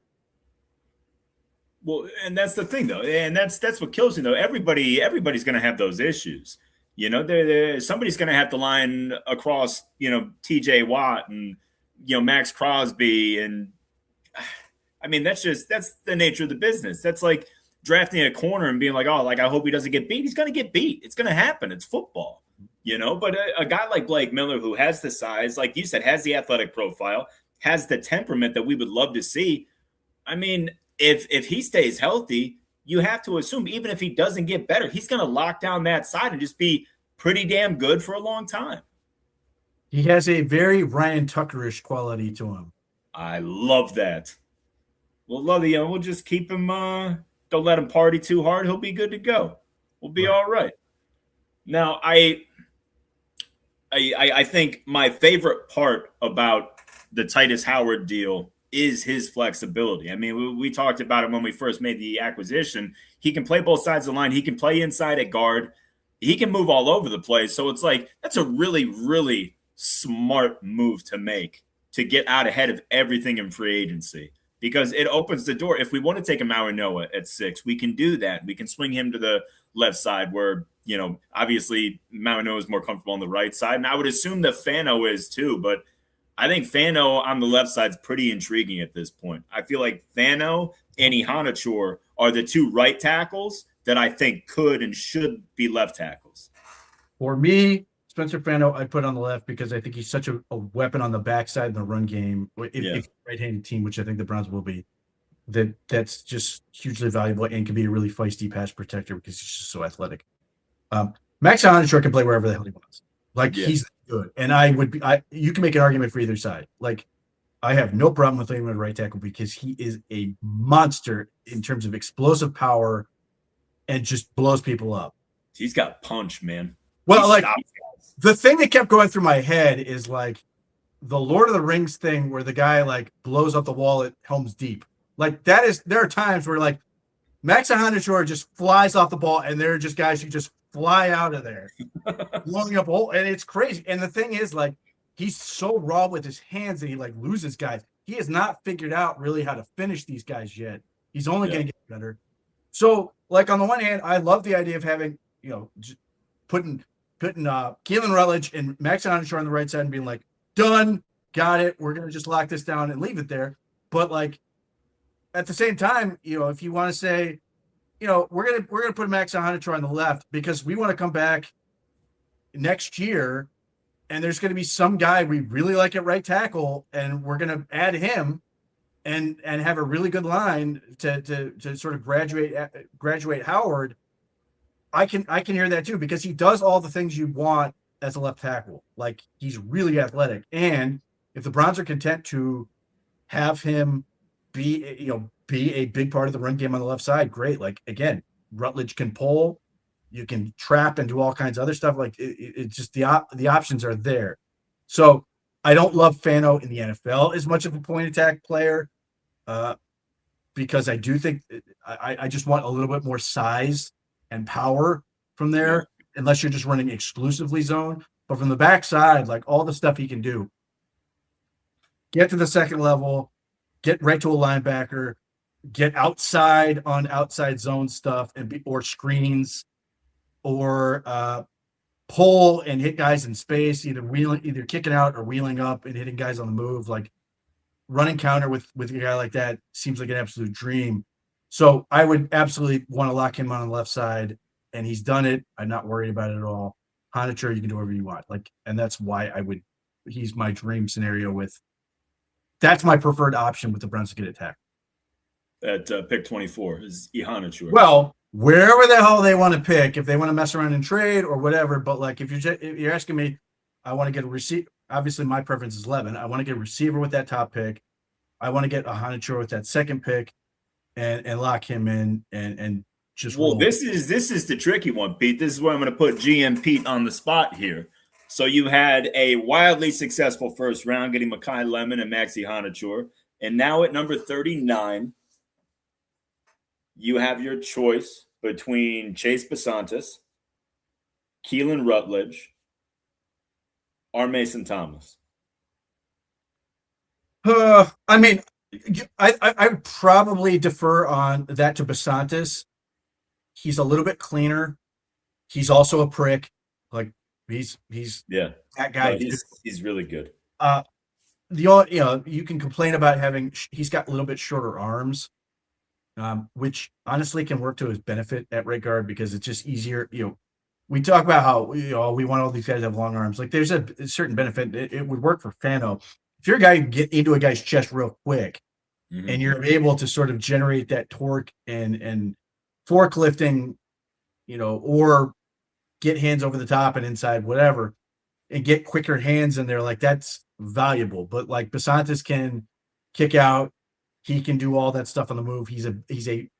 Well, and that's the thing, though, and that's what kills you, though. Everybody's going to have those issues. You know, somebody's going to have to line across, you know, T.J. Watt and Max Crosby, and I mean that's the nature of the business. That's like drafting a corner and being like, oh, like I hope he doesn't get beat. He's going to get beat. It's going to happen. It's football. But a guy like Blake Miller, who has the size, like you said, has the athletic profile, has the temperament that we would love to see. I mean, if he stays healthy, you have to assume even if he doesn't get better, he's going to lock down that side and just be pretty damn good for a long time. He has a very Ryan Tuckerish quality to him. I love that. We'll just keep him. Don't let him party too hard. He'll be good to go. We'll be all right. Now, I think my favorite part about the Titus Howard deal is his flexibility. I mean, we talked about it when we first made the acquisition. He can play both sides of the line. He can play inside at guard. He can move all over the place. So it's like that's a really, really smart move to make to get out ahead of everything in free agency because it opens the door. If we want to take a Maui Noah at 6, we can do that. We can swing him to the left side where obviously Maui Noah is more comfortable on the right side. And I would assume that Fano is too, but I think Fano on the left side is pretty intriguing at this point. I feel like Fano and Ihanachor are the 2 right tackles that I think could and should be left tackles. For me, Spencer Fano, I put on the left because I think he's such a weapon on the backside in the run game. If right-handed team, which I think the Browns will be, that's just hugely valuable and can be a really feisty pass protector because he's just so athletic. Max Ihanachor can play wherever the hell he wants. Like he's good, and you can make an argument for either side. Like I have no problem with him at right tackle because he is a monster in terms of explosive power and just blows people up. He's got punch, man. Well, the thing that kept going through my head is like the Lord of the Rings thing where the guy like blows up the wall at Helm's Deep. Like there are times where like Max Ihanachor just flies off the ball, and there are just guys who just fly out of there, blowing up a hole, and it's crazy. And the thing is, like, he's so raw with his hands that he like loses guys. He has not figured out really how to finish these guys yet. He's only going to get better. So, like on the one hand, I love the idea of having just putting Keelan Rutledge and Max Ihanachor on the right side and being like, done, got it. We're going to just lock this down and leave it there. But like at the same time, if you want to say, we're gonna put Max Ihanachor on the left because we want to come back next year, and there's going to be some guy we really like at right tackle, and we're going to add him, and have a really good line to sort of graduate Howard. I can hear that too because he does all the things you want as a left tackle. Like he's really athletic, and if the Browns are content to have him be a big part of the run game on the left side, great. Like again, Rutledge can pull, you can trap and do all kinds of other stuff. Like it's just the options are there. So I don't love Fano in the NFL as much of a point attack player because I do think I just want a little bit more size and power from there, unless you're just running exclusively zone. But from the backside, like all the stuff he can do, get to the second level, get right to a linebacker, get outside on outside zone stuff or screens, or pull and hit guys in space, either kicking out or wheeling up and hitting guys on the move. Like running counter with a guy like that seems like an absolute dream. So I would absolutely want to lock him on the left side, and he's done it. I'm not worried about it at all. Honiture, you can do whatever you want. Like, and that's why he's my dream scenario that's my preferred option with the Browns to get attacked. At pick 24 is Ihanachu. Well, wherever the hell they want to pick, if they want to mess around and trade or whatever. But like, if you're asking me, I want to get a receiver. Obviously, my preference is Levin. I want to get a receiver with that top pick. I want to get a Honiture with that second pick, and lock him in and just. Well, this is the tricky one, Pete. This is where I'm going to put GM Pete on the spot here. So you had a wildly successful first round, getting Mekhi Lemon and Maxi Honiture, and now at number 39. You have your choice between Chase Basantis, Keelan Rutledge, or Mason Thomas. I mean, I would probably defer on that to Basantis. He's a little bit cleaner. He's also a prick. Like he's that guy. No, he's really good. You can complain about he's got a little bit shorter arms. Which honestly can work to his benefit at right guard because it's just easier. We talk about how we want all these guys to have long arms. Like there's a certain benefit. It would work for Fano. If you're a guy get into a guy's chest real quick, and you're able to sort of generate that torque and forklifting, or get hands over the top and inside, whatever, and get quicker hands in there, like that's valuable. But like Basantis can kick out. He can do all that stuff on the move. He's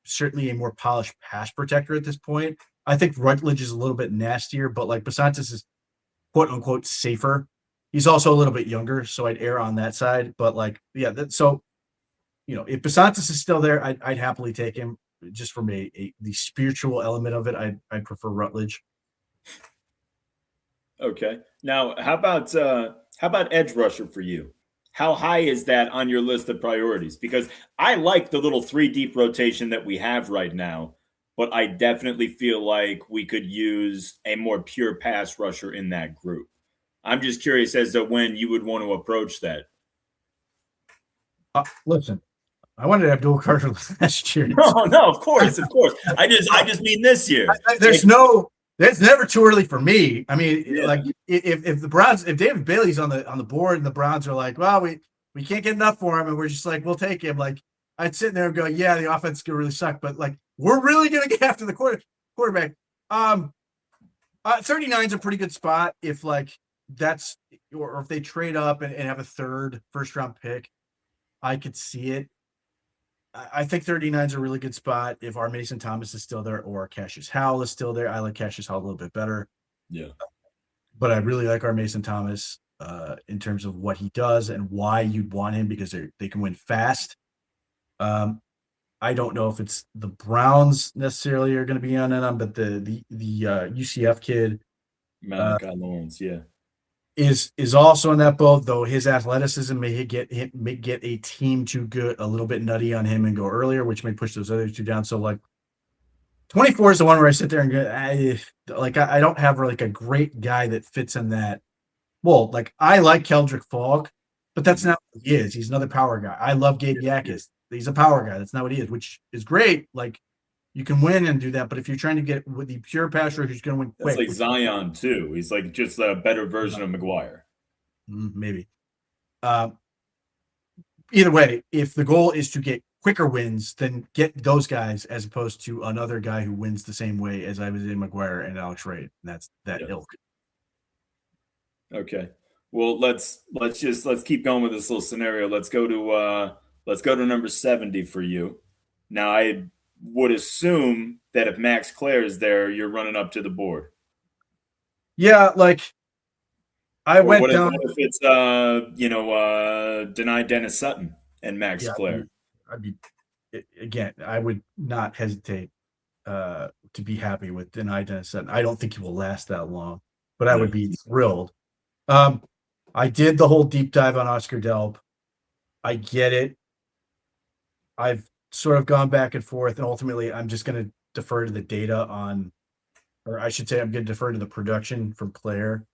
certainly a more polished pass protector at this point. I think Rutledge is a little bit nastier, but like Basantis is quote unquote safer. He's also a little bit younger, so I'd err on that side. But like, yeah, if Basantis is still there, I'd happily take him. Just from the spiritual element of it, I'd prefer Rutledge. Okay. Now, how about edge rusher for you? How high is that on your list of priorities? Because I like the little 3 deep rotation that we have right now, but I definitely feel like we could use a more pure pass rusher in that group. I'm just curious as to when you would want to approach that. Listen, I wanted to have dual Carter last year. No, of course. I just mean this year. It's never too early for me. I mean, like if the Browns, if David Bailey's on the board and the Browns are like, well, we can't get enough for him, and we're just like, we'll take him. Like I'd sit there and go, yeah, the offense could really suck, but like we're really gonna get after the quarterback. 39 is a pretty good spot if like that's or if they trade up and have a third first round pick, I could see it. I think 39 is a really good spot if our Mason Thomas is still there or Cassius Howell is still there. I like Cassius Howell a little bit better. Yeah. But I really like our Mason Thomas in terms of what he does and why you'd want him because they can win fast. I don't know if it's the Browns necessarily are going to be on it, but the UCF kid, Malachi Lawrence, yeah, is also in that boat. Though his athleticism may get a team to go a little bit nutty on him and go earlier, which may push those other two down. So like 24 is the one where I sit there and go, I don't have like a great guy that fits in that. Well, like I like Keldrick Falk, but that's not what he is. He's another power guy. I love Gabe Yakis. He's a power guy. That's not what he is, which is great. Like you can win and do that, but if you're trying to get with the pure passer who's going to win quick, that's like Zion too. He's like just a better version of McGuire. Maybe. Either way, if the goal is to get quicker wins, then get those guys as opposed to another guy who wins the same way as I was in McGuire and Alex Ray. And that's that ilk. Okay. Well, let's keep going with this little scenario. Let's go to number 70 for you. Now, I would assume that if Max Clare is there, you're running up to the board. Yeah, like what if it's deny Dennis Sutton and Max Clare? I would not hesitate to be happy with deny Dennis Sutton. I don't think he will last that long, but I would be thrilled. I did the whole deep dive on Oscar Delp. I get it. I've sort of gone back and forth, and ultimately, I'm just going to defer to the data on, or I should say, I'm going to defer to the production from Claire.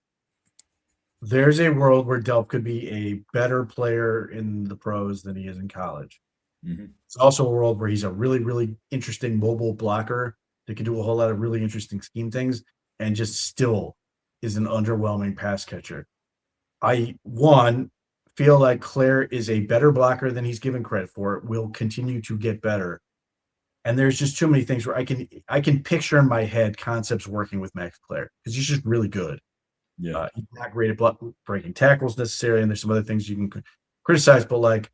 There's a world where Delp could be a better player in the pros than he is in college. Mm-hmm. It's also a world where he's a really, really interesting mobile blocker that can do a whole lot of really interesting scheme things and just still is an underwhelming pass catcher. One, feel like Claire is a better blocker than he's given credit for. Will continue to get better. And there's just too many things where I can picture in my head concepts working with Max Claire because he's just really good. Yeah. He's not great at breaking tackles necessarily, and there's some other things you can criticize, but like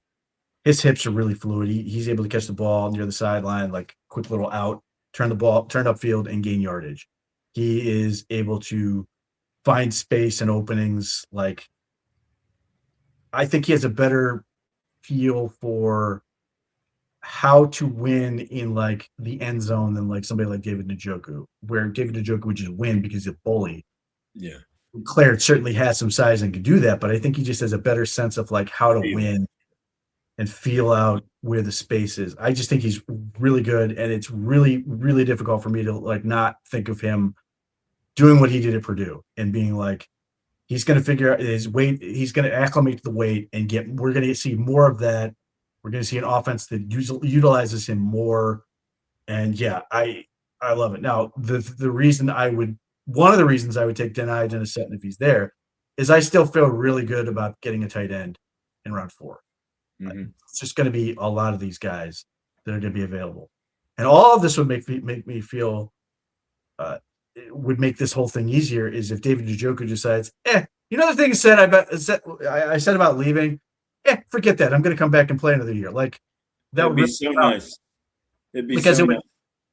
his hips are really fluid. He's able to catch the ball near the sideline, like quick little out, turn upfield, and gain yardage. He is able to find space and openings. Like, I think he has a better feel for how to win in like the end zone than like somebody like David Njoku, where David Njoku would just win because he's a bully. Yeah. Claire certainly has some size and can do that, but I think he just has a better sense of like how to win and feel out where the space is. I just think he's really good, and it's really, really difficult for me to like not think of him doing what he did at Purdue and being like, he's going to figure out his weight, he's going to acclimate to the weight and we're going to see more of that. We're going to see an offense that utilizes him more. And yeah, I love it. Now, one of the reasons I would take Denied in a set if he's there is I still feel really good about getting a tight end in round 4. Mm-hmm. It's just going to be a lot of these guys that are going to be available, and all of this would make me feel it would make this whole thing easier. Is if David Njoku decides, you know, the thing I said about leaving, forget that. I'm going to come back and play another year. Like that It'd would be really so nice. It'd be because so nice.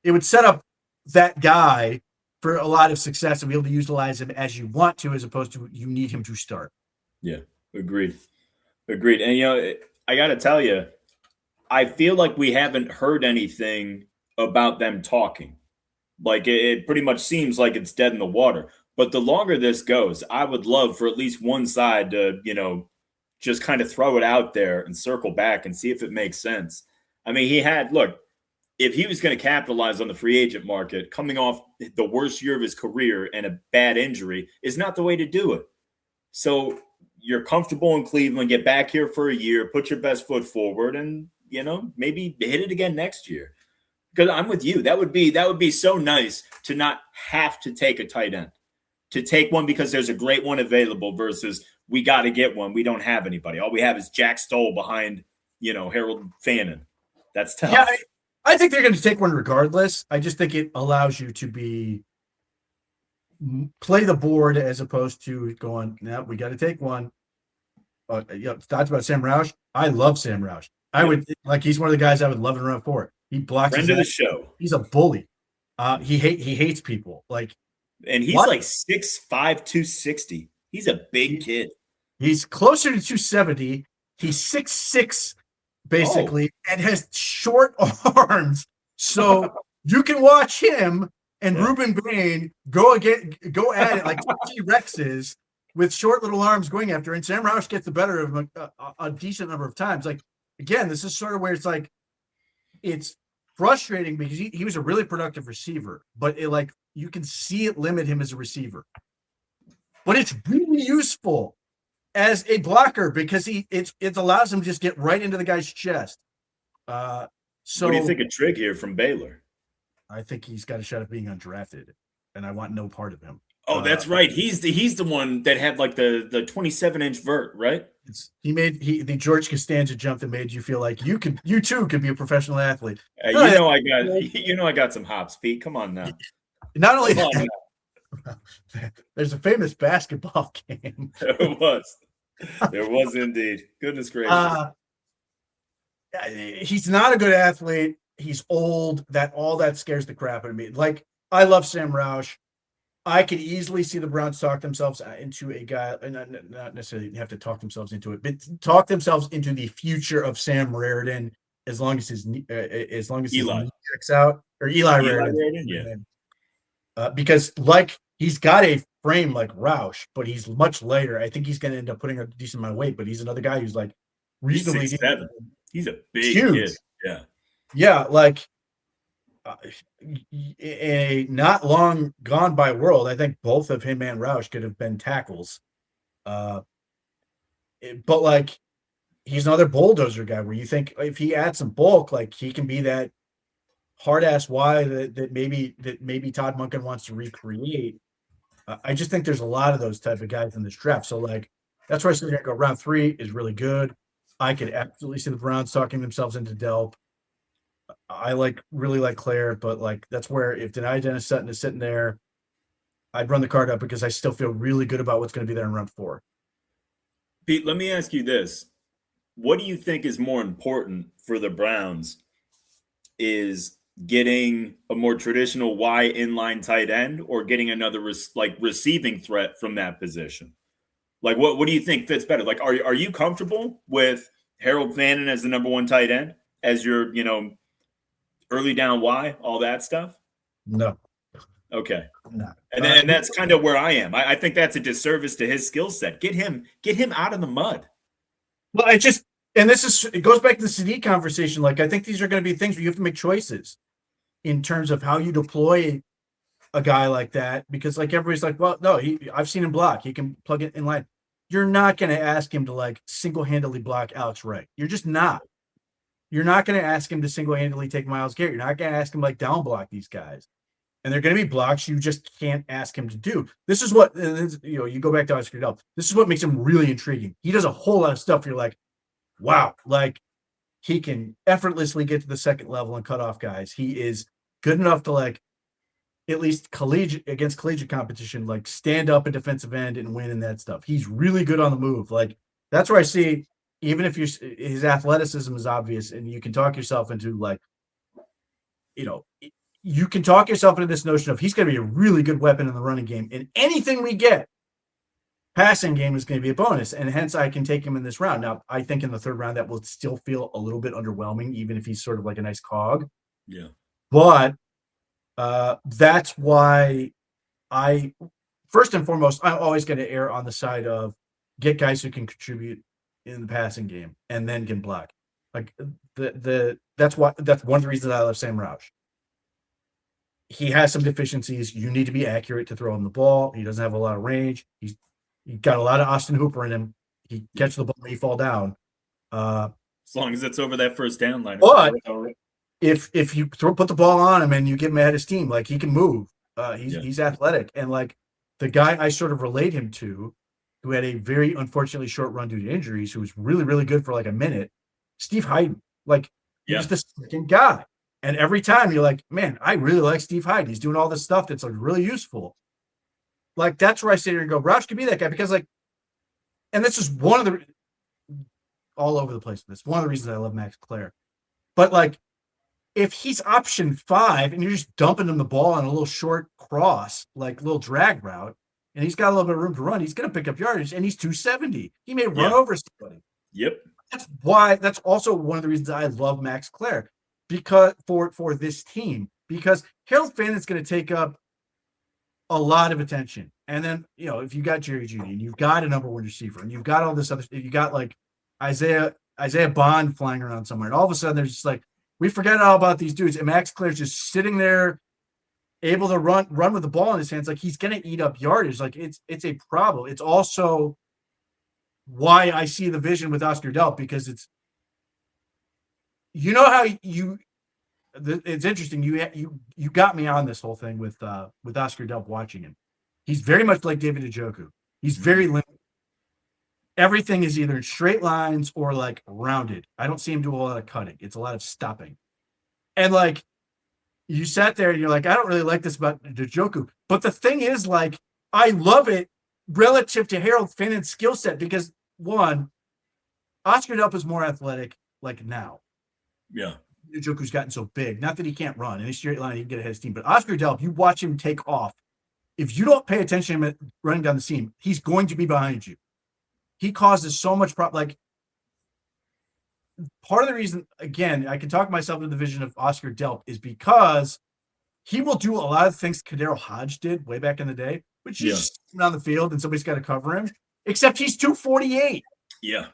it would set up that guy for a lot of success and be able to utilize him as you want to, as opposed to you need him to start. Yeah, agreed. And you know, I got to tell you, I feel like we haven't heard anything about them talking. Like it pretty much seems like it's dead in the water. But the longer this goes, I would love for at least one side to, you know, just kind of throw it out there and circle back and see if it makes sense. I mean, if he was going to capitalize on the free agent market, coming off the worst year of his career and a bad injury is not the way to do it. So you're comfortable in Cleveland, get back here for a year, put your best foot forward, and, you know, maybe hit it again next year. Because I'm with you. That would be so nice to not have to take a tight end, to take one because there's a great one available versus we got to get one. We don't have anybody. All we have is Jack Stoll behind, you know, Harold Fannin. That's tough. Yeah, I think they're going to take one regardless. I just think it allows you to play the board as opposed to going, no, we got to take one. Thoughts about Sam Roush? I love Sam Roush. He's one of the guys I would love in round 4. He blocks friend of the show. He's a bully. He hates people. And he's like 6'5", 260. He's a big kid. He's closer to 270. He's 6'6", basically, and has short arms. So you can watch him and Ruben Bain go at it like T-Rexes with short little arms going after. And Sam Roush gets the better of him a decent number of times. Like, again, this is sort of where it's like, it's frustrating because he was a really productive receiver, but you can see it limit him as a receiver. But it's really useful as a blocker because it allows him to just get right into the guy's chest. So what do you think of Trigg here from Baylor? I think he's got a shot of being undrafted, and I want no part of him. Oh, that's right. He's the one that had like the 27-inch vert, right? He made the George Costanza jump that made you feel like you too could be a professional athlete. I got some hops, Pete. Come on now. Not only that, there's a famous basketball game. There was indeed. Goodness gracious. He's not a good athlete. He's old. All that scares the crap out of me. Like, I love Sam Roush. I could easily see the Browns talk themselves into a guy, not necessarily have to talk themselves into it, but talk themselves into the future of Sam Raridan as long as his knee checks out, or Eli Raridan, yeah. Because he's got a frame like Roush, but he's much lighter. I think he's going to end up putting a decent amount of weight, but he's another guy who's like He's reasonably 6'7". He's a big kid. huge. Yeah. Yeah, like a not long gone by world, I think both of him and Roush could have been tackles. Uh, but like he's another bulldozer guy where you think if he adds some bulk, like he can be that hard ass Y that maybe Todd Monken wants to recreate. I just think there's a lot of those type of guys in this draft. So like that's why I said go round 3 is really good. I could absolutely see the Browns talking themselves into Delp. I really like Claire, but like that's where if Denai Dennis Sutton is sitting there, I'd run the card up because I still feel really good about what's going to be there in round 4. Pete, let me ask you this. What do you think is more important for the Browns? Is getting a more traditional Y inline tight end or getting another receiving threat from that position? Like what do you think fits better? Like are you comfortable with Harold Fannin as the number 1 tight end as your, early down Y, all that stuff? No. Okay. No. And that's kind of where I am. I think that's a disservice to his skill set. Get him out of the mud. Well, it goes back to the CD conversation. Like I think these are going to be things where you have to make choices in terms of how you deploy a guy like that, because like everybody's like, well, no, I've seen him block. He can plug it in line. You're not going to ask him to like single-handedly block Alex Wright. You're just not. You're not going to ask him to single-handedly take Myles Garrett. You're not going to ask him like down block these guys. And they're going to be blocks you just can't ask him to do. This is what, you go back to Oscar Delp. This is what makes him really intriguing. He does a whole lot of stuff. You're like, wow, like he can effortlessly get to the second level and cut off guys. He is good enough to like, at least collegiate competition, like stand up a defensive end and win in that stuff. He's really good on the move. Like that's where I see, even if his athleticism is obvious and you can talk yourself into like, you can talk yourself into this notion of he's going to be a really good weapon in the running game, and anything we get passing game is going to be a bonus, and hence I can take him in this round. Now, I think in the 3rd round that will still feel a little bit underwhelming, even if he's sort of like a nice cog. Yeah. But that's why first and foremost, I'm always going to err on the side of get guys who can contribute in the passing game and then can block. Like that's one of the reasons I love Sam Roush. He has some deficiencies. You need to be accurate to throw him the ball. He doesn't have a lot of range. He's got a lot of Austin Hooper in him. He catches the ball when he fall down. As long as it's over that first down line. But if you put the ball on him and you get him at his team, like he can move. He's athletic. And like the guy I sort of relate him to, who had a very unfortunately short run due to injuries, who was really, really good for like a minute, Steve Hyden. Like he was the second guy. And every time you're like, man, I really like Steve Hyde. He's doing all this stuff that's like really useful. Like that's where I sit here and go, Roush could be that guy, because like, and this is one of the all over the place. This one of the reasons I love Max Clare. But like, if he's option 5 and you're just dumping him the ball on a little short cross, like little drag route, and he's got a little bit of room to run, he's going to pick up yardage, and he's 270. He may run over somebody. Yep. That's also one of the reasons I love Max Clare, because for this team, because Harold Fannin's going to take up a lot of attention. And then, if you got Jerry Jeudy and you've got a number 1 receiver and you've got all this other, you got like Isaiah Bond flying around somewhere, and all of a sudden there's just like, we forget all about these dudes, and Max Clare's just sitting there able to run with the ball in his hands. Like he's going to eat up yardage. Like it's a problem. It's also why I see the vision with Oscar Delp, because it's, how it's interesting. You got me on this whole thing with Oscar Delp watching him. He's very much like David Njoku. He's very limited. Everything is either in straight lines or like rounded. I don't see him do a lot of cutting. It's a lot of stopping. And like you sat there and you're like, I don't really like this about Njoku. But the thing is, like, I love it relative to Harold Fannin's skill set, because one, Oscar Delp is more athletic like now. Yeah. Njoku's gotten so big. Not that he can't run. In a straight line, he can get ahead of his team. But Oscar Delp, you watch him take off. If you don't pay attention to him running down the seam, he's going to be behind you. He causes so much problem. Like, part of the reason, again, I can talk myself into the vision of Oscar Delp is because he will do a lot of things Kadero Hodge did way back in the day, which is just on the field and somebody's got to cover him, except he's 248. Yeah.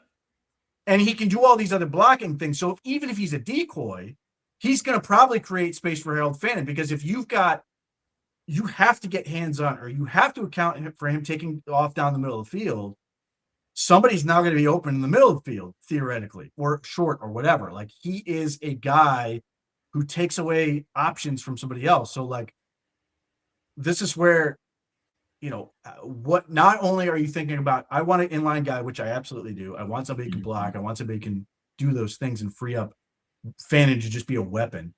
And he can do all these other blocking things. So even if he's a decoy, he's going to probably create space for Harold Fannin, because if you have to get hands on, or you have to account for him taking off down the middle of the field. Somebody's now going to be open in the middle of the field, theoretically, or short or whatever. Like, he is a guy who takes away options from somebody else. So, like, this is where, what not only are you thinking about, I want an inline guy, which I absolutely do. I want somebody who can block. I want somebody who can do those things and free up Fannin to just be a weapon.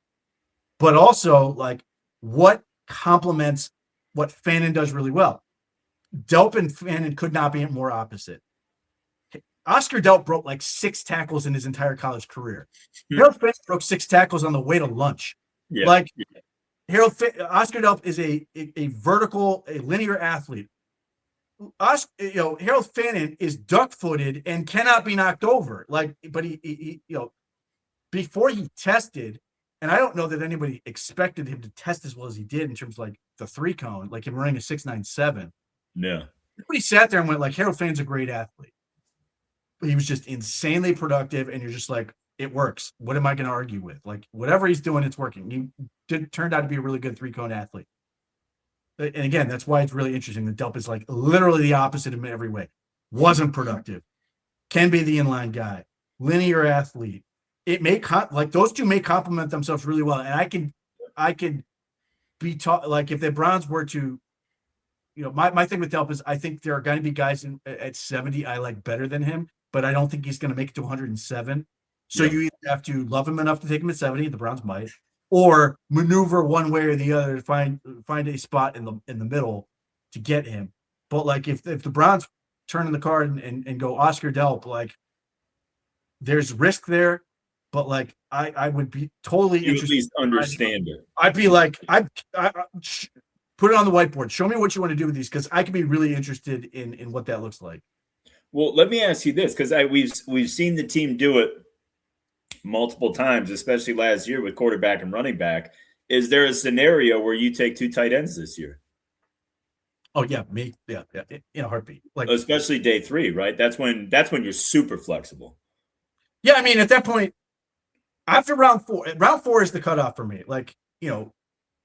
But also, like, what complements what Fannin does really well? Delp and Fannin could not be more opposite. Oscar Delp broke like 6 tackles in his entire college career. Harold Fannin broke 6 tackles on the way to lunch. Yeah. Like, Oscar Delp is a vertical, a linear athlete. Harold Fannin is duck-footed and cannot be knocked over. Like, but he before he tested, and I don't know that anybody expected him to test as well as he did in terms of like the 3-cone, like him running a 6.97. Yeah. Everybody sat there and went like, Harold Fannin's a great athlete. He was just insanely productive, and you're just like, it works. What am I going to argue with? Like, whatever he's doing, it's working. He turned out to be a really good 3-cone athlete. And again, that's why it's really interesting. The Delp is like literally the opposite in every way. Wasn't productive. Can be the inline guy. Linear athlete. It may like those two may complement themselves really well. And I can be taught, like, if the Browns were to, my thing with Delp is I think there are going to be guys at 70 I like better than him, but I don't think he's going to make it to 107. So you either have to love him enough to take him at 70, the Browns might, or maneuver one way or the other to find a spot in the middle to get him. But like, if the Browns turn in the card and go Oscar Delp, like, there's risk there, but like I would be totally interested. At least understand it. I'd be like, I put it on the whiteboard. Show me what you want to do with these, because I could be really interested in what that looks like. Well, let me ask you this, because we've seen the team do it multiple times, especially last year with quarterback and running back. Is there a scenario where you take 2 tight ends this year? Oh yeah, in a heartbeat. Like, especially day 3, right? That's when you're super flexible. Yeah, I mean, at that point, after round 4 is the cutoff for me. Like,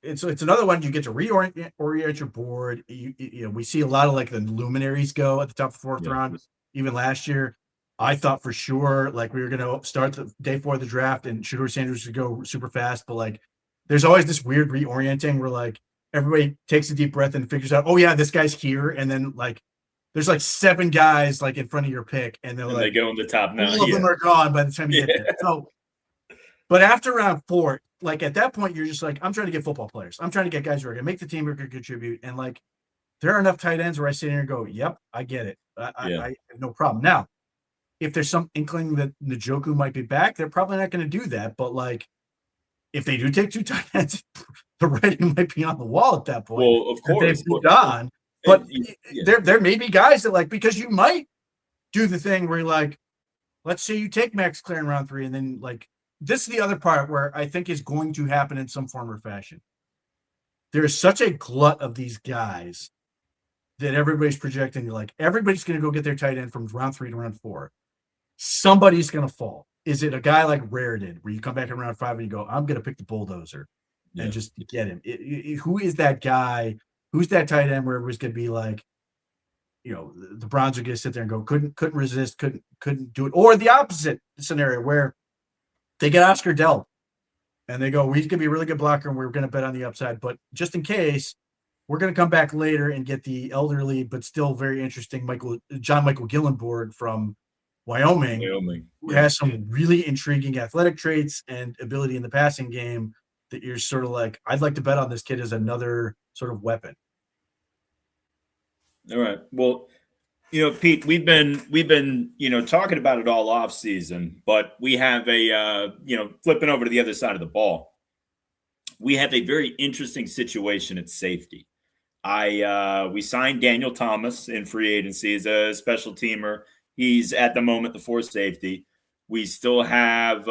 it's another one you get to reorient your board. We see a lot of like the luminaries go at the top of the 4th round. Even last year, I thought for sure like we were going to start the day 4 of the draft and Shedeur Sanders would go super fast. But like, there's always this weird reorienting where like everybody takes a deep breath and figures out, oh yeah, this guy's here, and then like there's like 7 guys like in front of your pick, and they go in the top 9. All of them are gone by the time you get there. So, but after round 4, like at that point, you're just like, I'm trying to get football players. I'm trying to get guys who are going to make the team, who can contribute. And like, there are enough tight ends where I sit here and go, yep, I get it. I have no problem. Now, if there's some inkling that Njoku might be back, they're probably not going to do that. But like, if they do take 2 tight ends, the writing might be on the wall at that point. Well, of course. They've moved on. But there may be guys that like, because you might do the thing where you're like, let's say you take Max Clare in round 3, and then like, this is the other part where I think is going to happen in some form or fashion. There's such a glut of these guys that everybody's projecting, like, everybody's going to go get their tight end from round 3 to round 4. Somebody's going to fall. Is it a guy like Rare did, where you come back in round 5 and you go, I'm going to pick the bulldozer and just get him? Who is that guy? Who's that tight end where everybody's going to be like, the Browns are going to sit there and go, couldn't resist, couldn't do it. Or the opposite scenario where they get Oscar Delp and they go, he's going to be a really good blocker and we're going to bet on the upside. But just in case, we're going to come back later and get the elderly but still very interesting John Michael Gillenborg from Wyoming, who has some really intriguing athletic traits and ability in the passing game that you're sort of like, I'd like to bet on this kid as another sort of weapon. All right. Well, Pete, we've been talking about it all off season, but we have a flipping over to the other side of the ball. We have a very interesting situation at safety. We signed Daniel Thomas in free agency as a special teamer. He's at the moment the 4th safety. We still have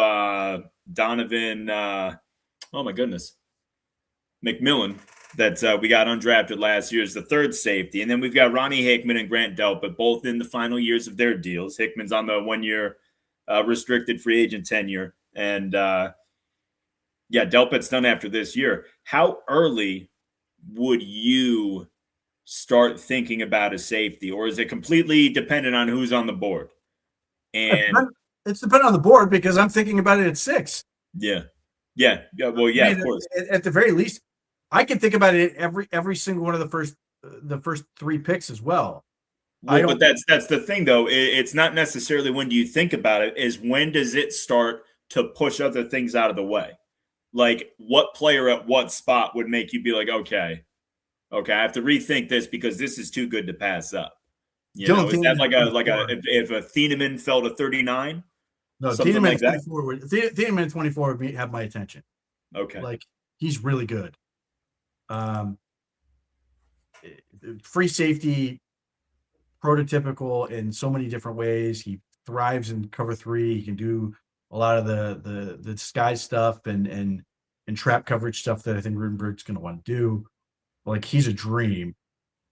Donovan. Oh my goodness, McMillan. That we got undrafted last year as the 3rd safety. And then we've got Ronnie Hickman and Grant Delp, but both in the final years of their deals. Hickman's on the 1-year restricted free agent tenure. And yeah, Delpit's done after this year. How early would you start thinking about a safety, or is it completely dependent on who's on the board? And It's dependent on the board because I'm thinking about it at 6. yeah, well, I yeah, mean, of course. at the very least, I can think about it every single one of the first 3 picks as well. I Well, but don't. that's the thing though. It's not necessarily when do you think about it, is when does it start to push other things out of the way? Like what player at what spot would make you be like, okay, I have to rethink this because this is too good to pass up. You Dylan know, is that Thieneman like a 24. if a Thieneman fell to 39, No, something like Thieneman that? 24. Thieneman 24 would have my attention. Okay. Like he's really good. Free safety, prototypical in so many different ways. He thrives in cover 3. He can do a lot of the disguise stuff and trap coverage stuff that I think Rudenberg's going to want to do. Like he's a dream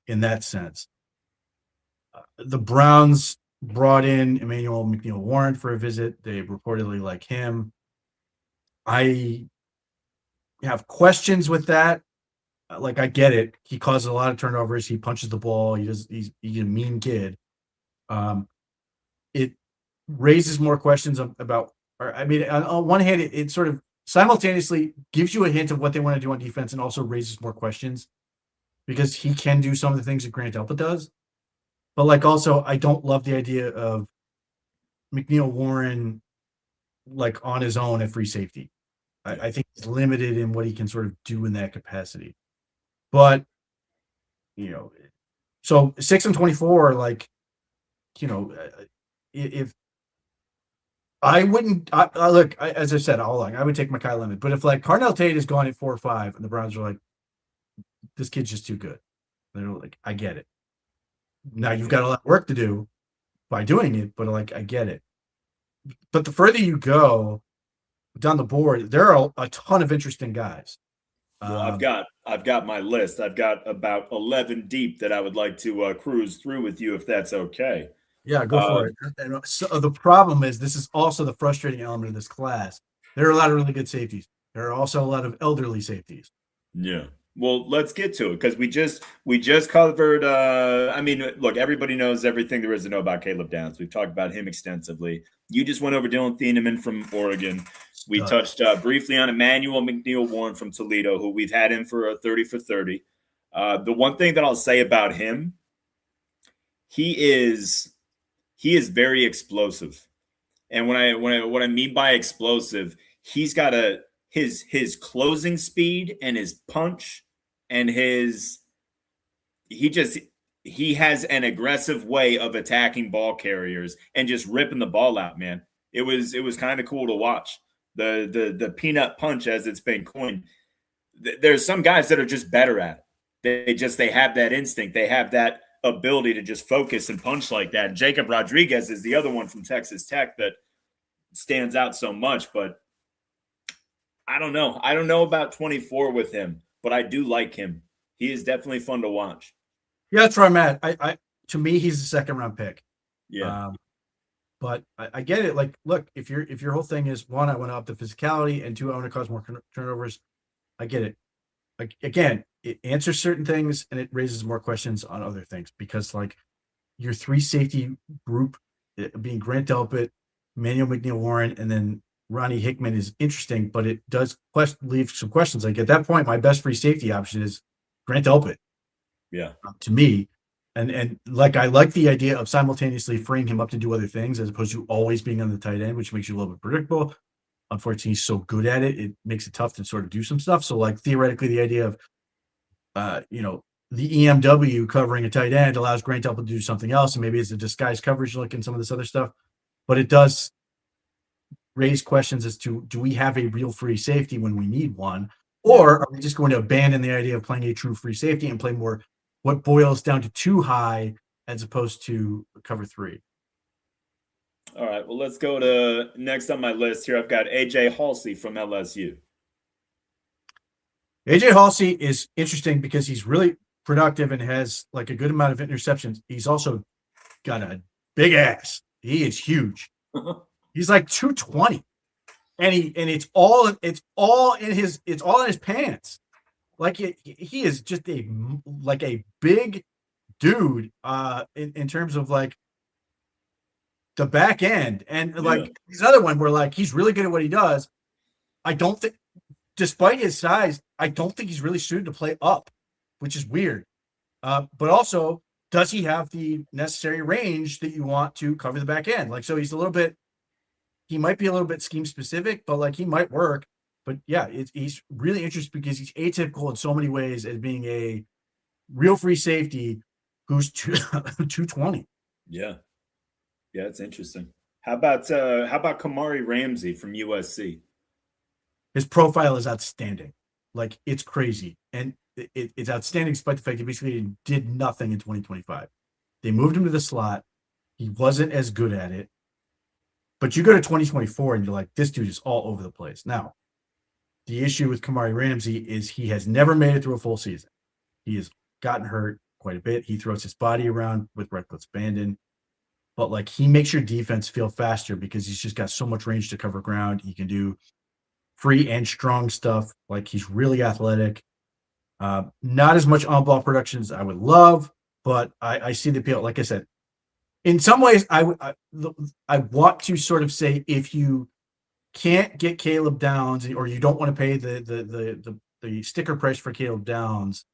in that sense. The Browns brought in Emmanuel McNeil-Warren for a visit. They reportedly like him. I have questions with that. Like I get it. He causes a lot of turnovers. He punches the ball. He's a mean kid. It raises more questions about. Or I mean, on one hand, it sort of simultaneously gives you a hint of what they want to do on defense, and also raises more questions because he can do some of the things that Grant Delpit does. But like, also, I don't love the idea of McNeil-Warren like on his own at free safety. I think he's limited in what he can sort of do in that capacity. But so 6 and 24, like, if I wouldn't, look, as I said all along, I would take Mekhi Leonard. But if like Carnell Tate is gone at 4 or 5, and the Browns are like, this kid's just too good, they're like, I get it. Now you've got a lot of work to do by doing it, but like, I get it. But the further you go down the board, there are a ton of interesting guys. Well, I've got my list. I've got about 11 deep that I would like to cruise through with you, if that's okay. Yeah, go for it. And so the problem is, this is also the frustrating element of this class. There are a lot of really good safeties. There are also a lot of elderly safeties. Yeah. Well, let's get to it because we just covered. I mean, look, everybody knows everything there is to know about Caleb Downs. We've talked about him extensively. You just went over Dylan Thieneman from Oregon. We touched briefly on Emmanuel McNeil-Warren from Toledo, who we've had in for a 30 for 30. The one thing that I'll say about him, he is very explosive, and what I mean by explosive, he's got his closing speed and his punch and he has an aggressive way of attacking ball carriers and just ripping the ball out, man. It was kind of cool to watch. The peanut punch, as it's been coined. There's some guys that are just better at it. They have that instinct. They have that ability to just focus and punch like that. And Jacob Rodriguez is the other one from Texas Tech that stands out so much, but I don't know. I don't know about 24 with him, but I do like him. He is definitely fun to watch. Yeah, that's where I'm at. I to me, he's a 2nd round pick. Yeah. But I get it. Like, look, if your whole thing is, 1, I want to up the physicality, and 2, I want to cause more turnovers, I get it. Like, again, it answers certain things and it raises more questions on other things, because like your 3 safety group being Grant Delpit, Emmanuel McNeil-Warren, and then Ronnie Hickman is interesting, but it does leave some questions. Like, at that point, my best free safety option is Grant Delpit. Yeah. To me. And like, I like the idea of simultaneously freeing him up to do other things as opposed to always being on the tight end, which makes you a little bit predictable. Unfortunately, he's so good at it, it makes it tough to sort of do some stuff. So like, theoretically, the idea of the EMW covering a tight end allows Grant Delpit to do something else, and maybe it's a disguised coverage look and some of this other stuff. But it does raise questions as to, do we have a real free safety when we need one? Or are we just going to abandon the idea of playing a true free safety and play more what boils down to 2 high as opposed to cover 3? All right. Well, let's go to next on my list here. I've got AJ Halsey from LSU. AJ Halsey is interesting because he's really productive and has like a good amount of interceptions. He's also got a big ass. He is huge. He's like 220. And it's all in his pants. Like he is just a big dude in terms of like the back end. And Yeah. like these other one where like he's really good at what he does. I don't think, despite his size, I don't think he's really suited to play up, which is weird. But also, does he have the necessary range that you want to cover the back end? Like, so he might be a little bit scheme specific, but like he might work. But yeah, he's really interesting because he's atypical in so many ways as being a real free safety who's 220. Yeah. Yeah, it's interesting. How about Kamari Ramsey from USC? His profile is outstanding. Like it's crazy. And it's outstanding despite the fact he basically did nothing in 2025. They moved him to the slot. He wasn't as good at it. But you go to 2024 and you're like, this dude is all over the place. Now, the issue with Kamari Ramsey is he has never made it through a full season. He has gotten hurt quite a bit. He throws his body around with reckless abandon. But like he makes your defense feel faster because he's just got so much range to cover ground. He can do free and strong stuff. Like he's really athletic. Not as much on-ball production as I would love, but I see the appeal. Like I said, in some ways, I want to sort of say if you can't get Caleb Downs or you don't want to pay the sticker price for Caleb Downs,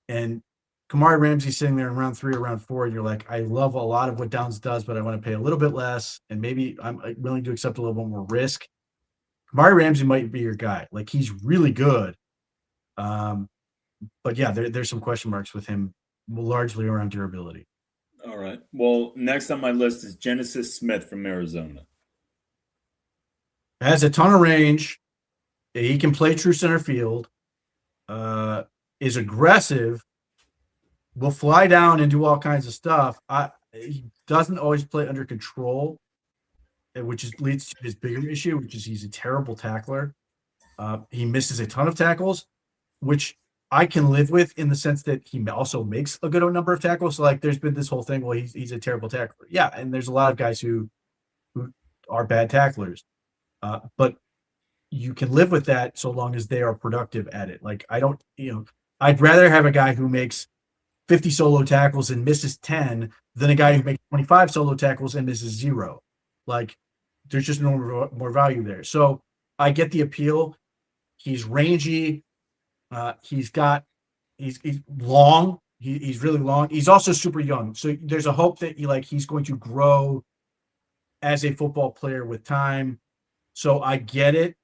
and Kamari Ramsey sitting there in round 3 or round 4, and you're like, I love a lot of what Downs does, but I want to pay a little bit less, and maybe I'm willing to accept a little bit more risk. Kamari Ramsey might be your guy. Like he's really good. But yeah, there's some question marks with him, largely around durability. All right. Well, next on my list is Genesis Smith from Arizona. Has a ton of range. He can play true center field. Is aggressive. Will fly down and do all kinds of stuff. He doesn't always play under control, which leads to his bigger issue, which is he's a terrible tackler. He misses a ton of tackles, which I can live with in the sense that he also makes a good number of tackles. So like there's been this whole thing, well, he's a terrible tackler. Yeah, and there's a lot of guys who are bad tacklers. But you can live with that so long as they are productive at it. Like I'd rather have a guy who makes 50 solo tackles and misses 10 than a guy who makes 25 solo tackles and misses 0. Like there's just no more value there. So I get the appeal. He's rangy. He's long. He's really long. He's also super young. So there's a hope that he's going to grow as a football player with time. So I get it.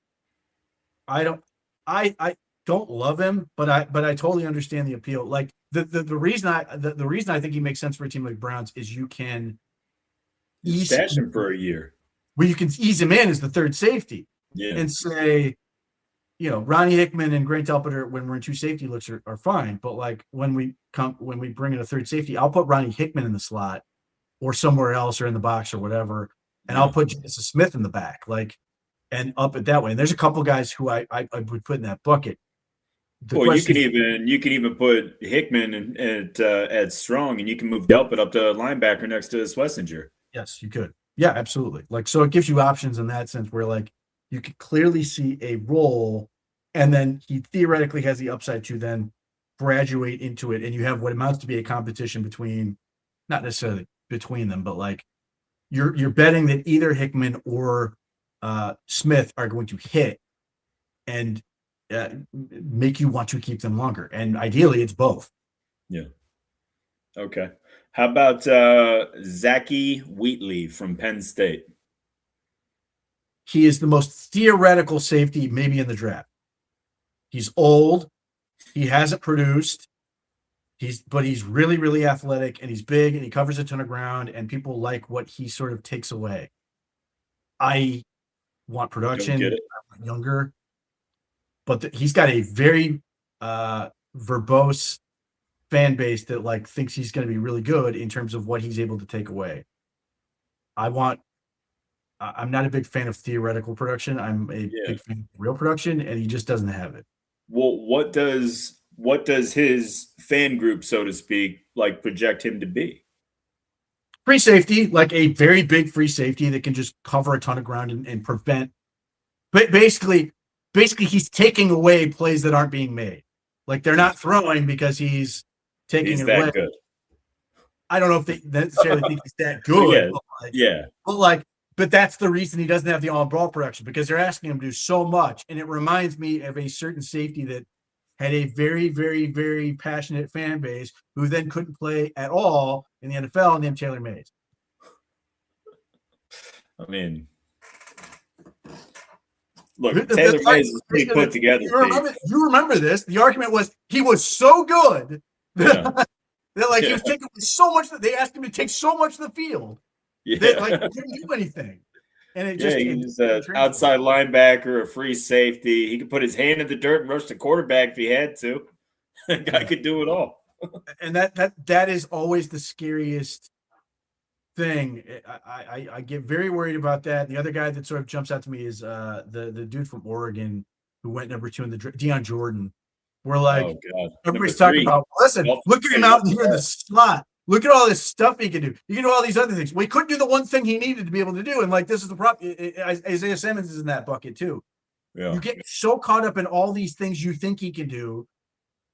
I don't love him, but I totally understand the appeal. Like the reason I think he makes sense for a team like Browns is you can stash him for a year. Where you can ease him in as the third safety. Yeah. And say, Ronnie Hickman and Grant Delpit when we're in 2 safety looks are fine. But like when we bring in a third safety, I'll put Ronnie Hickman in the slot or somewhere else or in the box or whatever. And I'll put Genesis Smith in the back, and up it that way. And there's a couple guys who I would put in that bucket. You can even put Hickman at strong, and you can move Delpit up to linebacker next to Schlesinger. Yes, you could. Yeah, absolutely. So it gives you options in that sense where you could clearly see a role, and then he theoretically has the upside to then graduate into it, and you have what amounts to be a competition between, not necessarily between them, but you're betting that either Hickman or Smith are going to hit and make you want to keep them longer. And ideally, it's both. Yeah. Okay. How about Zachy Wheatley from Penn State? He is the most theoretical safety maybe in the draft. He's old. He hasn't produced. But he's really, really athletic, and he's big, and he covers a ton of ground, and people like what he sort of takes away. I want production. I want younger. But he's got a very verbose fan base that thinks he's going to be really good in terms of what he's able to take away. I'm not a big fan of theoretical production. I'm a big fan of real production, and he just doesn't have it. Well, what does his fan group, so to speak, project him to be? free safety, like a very big free safety that can just cover a ton of ground and prevent. But basically, he's taking away plays that aren't being made. Like they're not throwing because he's taking He's it away. that good. I don't know if they necessarily think he's that good. Yeah, yeah. But that's the reason he doesn't have the on-ball production, because they're asking him to do so much. And it reminds me of a certain safety that had a very, very, very passionate fan base who then couldn't play at all in the NFL, named Taylor Mays. I mean, look, Taylor Mays is pretty put together. You remember this. The argument was he was so good that he was taking so much that they asked him to take so much of the field that he couldn't do anything. And it just he's an outside linebacker, a free safety. He could put his hand in the dirt and rush the quarterback if he had to. The guy could do it all. And that is always the scariest thing. I get very worried about that. The other guy that sort of jumps out to me is the dude from Oregon who went number 2 in the Deion Jordan. We're like, everybody's talking about, listen, look at him out here in the slot. Look at all this stuff he can do. He can do all these other things. Well, he couldn't do the one thing he needed to be able to do. And this is the problem. Isaiah Simmons is in that bucket too. Yeah. You get so caught up in all these things you think he can do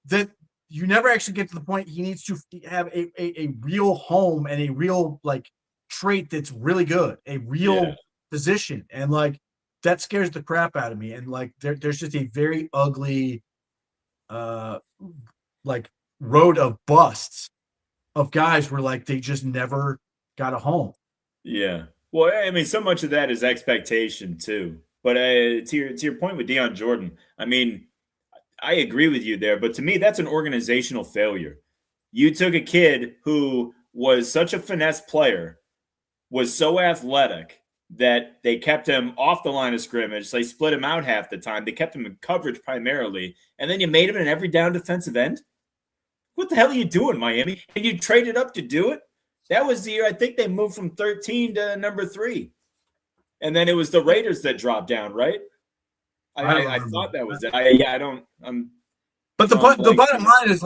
that you never actually get to the point he needs to have a real home and a real trait that's really good, a real position. And that scares the crap out of me. And there's just a very ugly road of busts of guys where they just never got a home. Yeah. Well, I mean, so much of that is expectation too. But to your point with Deion Jordan, I mean, I agree with you there. But to me, that's an organizational failure. You took a kid who was such a finesse player, was so athletic that they kept him off the line of scrimmage. So they split him out half the time. They kept him in coverage primarily. And then you made him an every down defensive end. What the hell are you doing, Miami? And you traded up to do it? That was the year I think they moved from 13 to number 3. And then it was the Raiders that dropped down, right? I thought that was it. But the bottom line is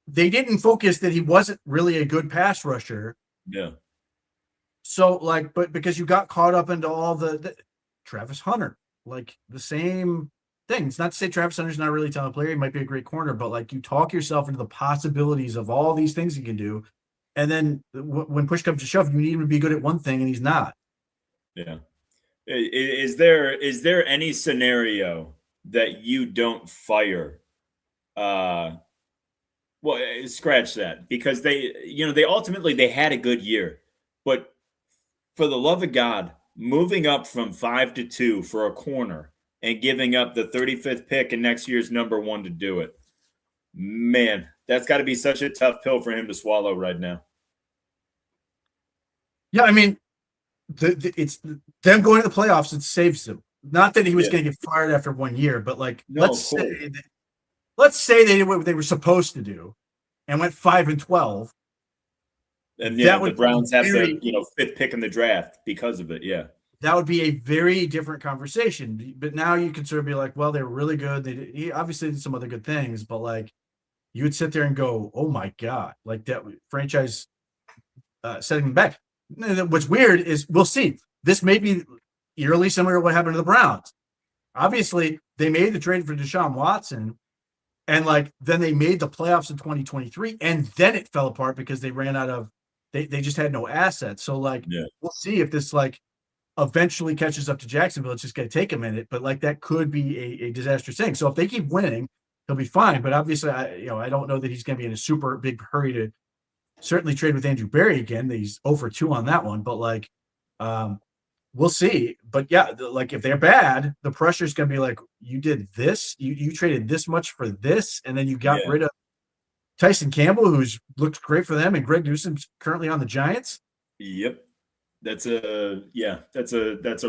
they didn't focus that he wasn't really a good pass rusher. Yeah. So but because you got caught up into all the Travis Hunter, the same thing. It's not to say Travis Hunter's not really a talented player. He might be a great corner, but you talk yourself into the possibilities of all these things he can do. And then when push comes to shove, you need him to be good at one thing and he's not. Yeah. Is there any scenario that you don't fire? Well, scratch that, because they ultimately had a good year, but for the love of God, moving up from 5 to 2 for a corner and giving up the 35th pick and next year's number 1 to do it, man, that's got to be such a tough pill for him to swallow right now. Yeah, I mean, it's them going to the playoffs. It saves him. Not that he was going to get fired after 1 year, but let's say they did what they were supposed to do and went 5-12. And the Browns have the 5th pick in the draft because of it. Yeah, that would be a very different conversation. But now you can sort of be like, well, they were really good. He obviously did some other good things, but you would sit there and go, oh my God, that franchise setting them back. What's weird is we'll see. This may be eerily similar to what happened to the Browns. Obviously, they made the trade for Deshaun Watson, and then they made the playoffs in 2023, and then it fell apart because they ran out of they just had no assets. So we'll see if this eventually catches up to Jacksonville. It's just going to take a minute, but that could be a disastrous thing. So if they keep winning, he'll be fine. But obviously, I don't know that he's going to be in a super big hurry to certainly trade with Andrew Berry again. He's 0-2 on that one, but we'll see. But yeah, if they're bad, the pressure is going to be you did this, you traded this much for this, and then you got rid of Tyson Campbell, who's looked great for them, and Greg Newsom's currently on the Giants. Yep. That's a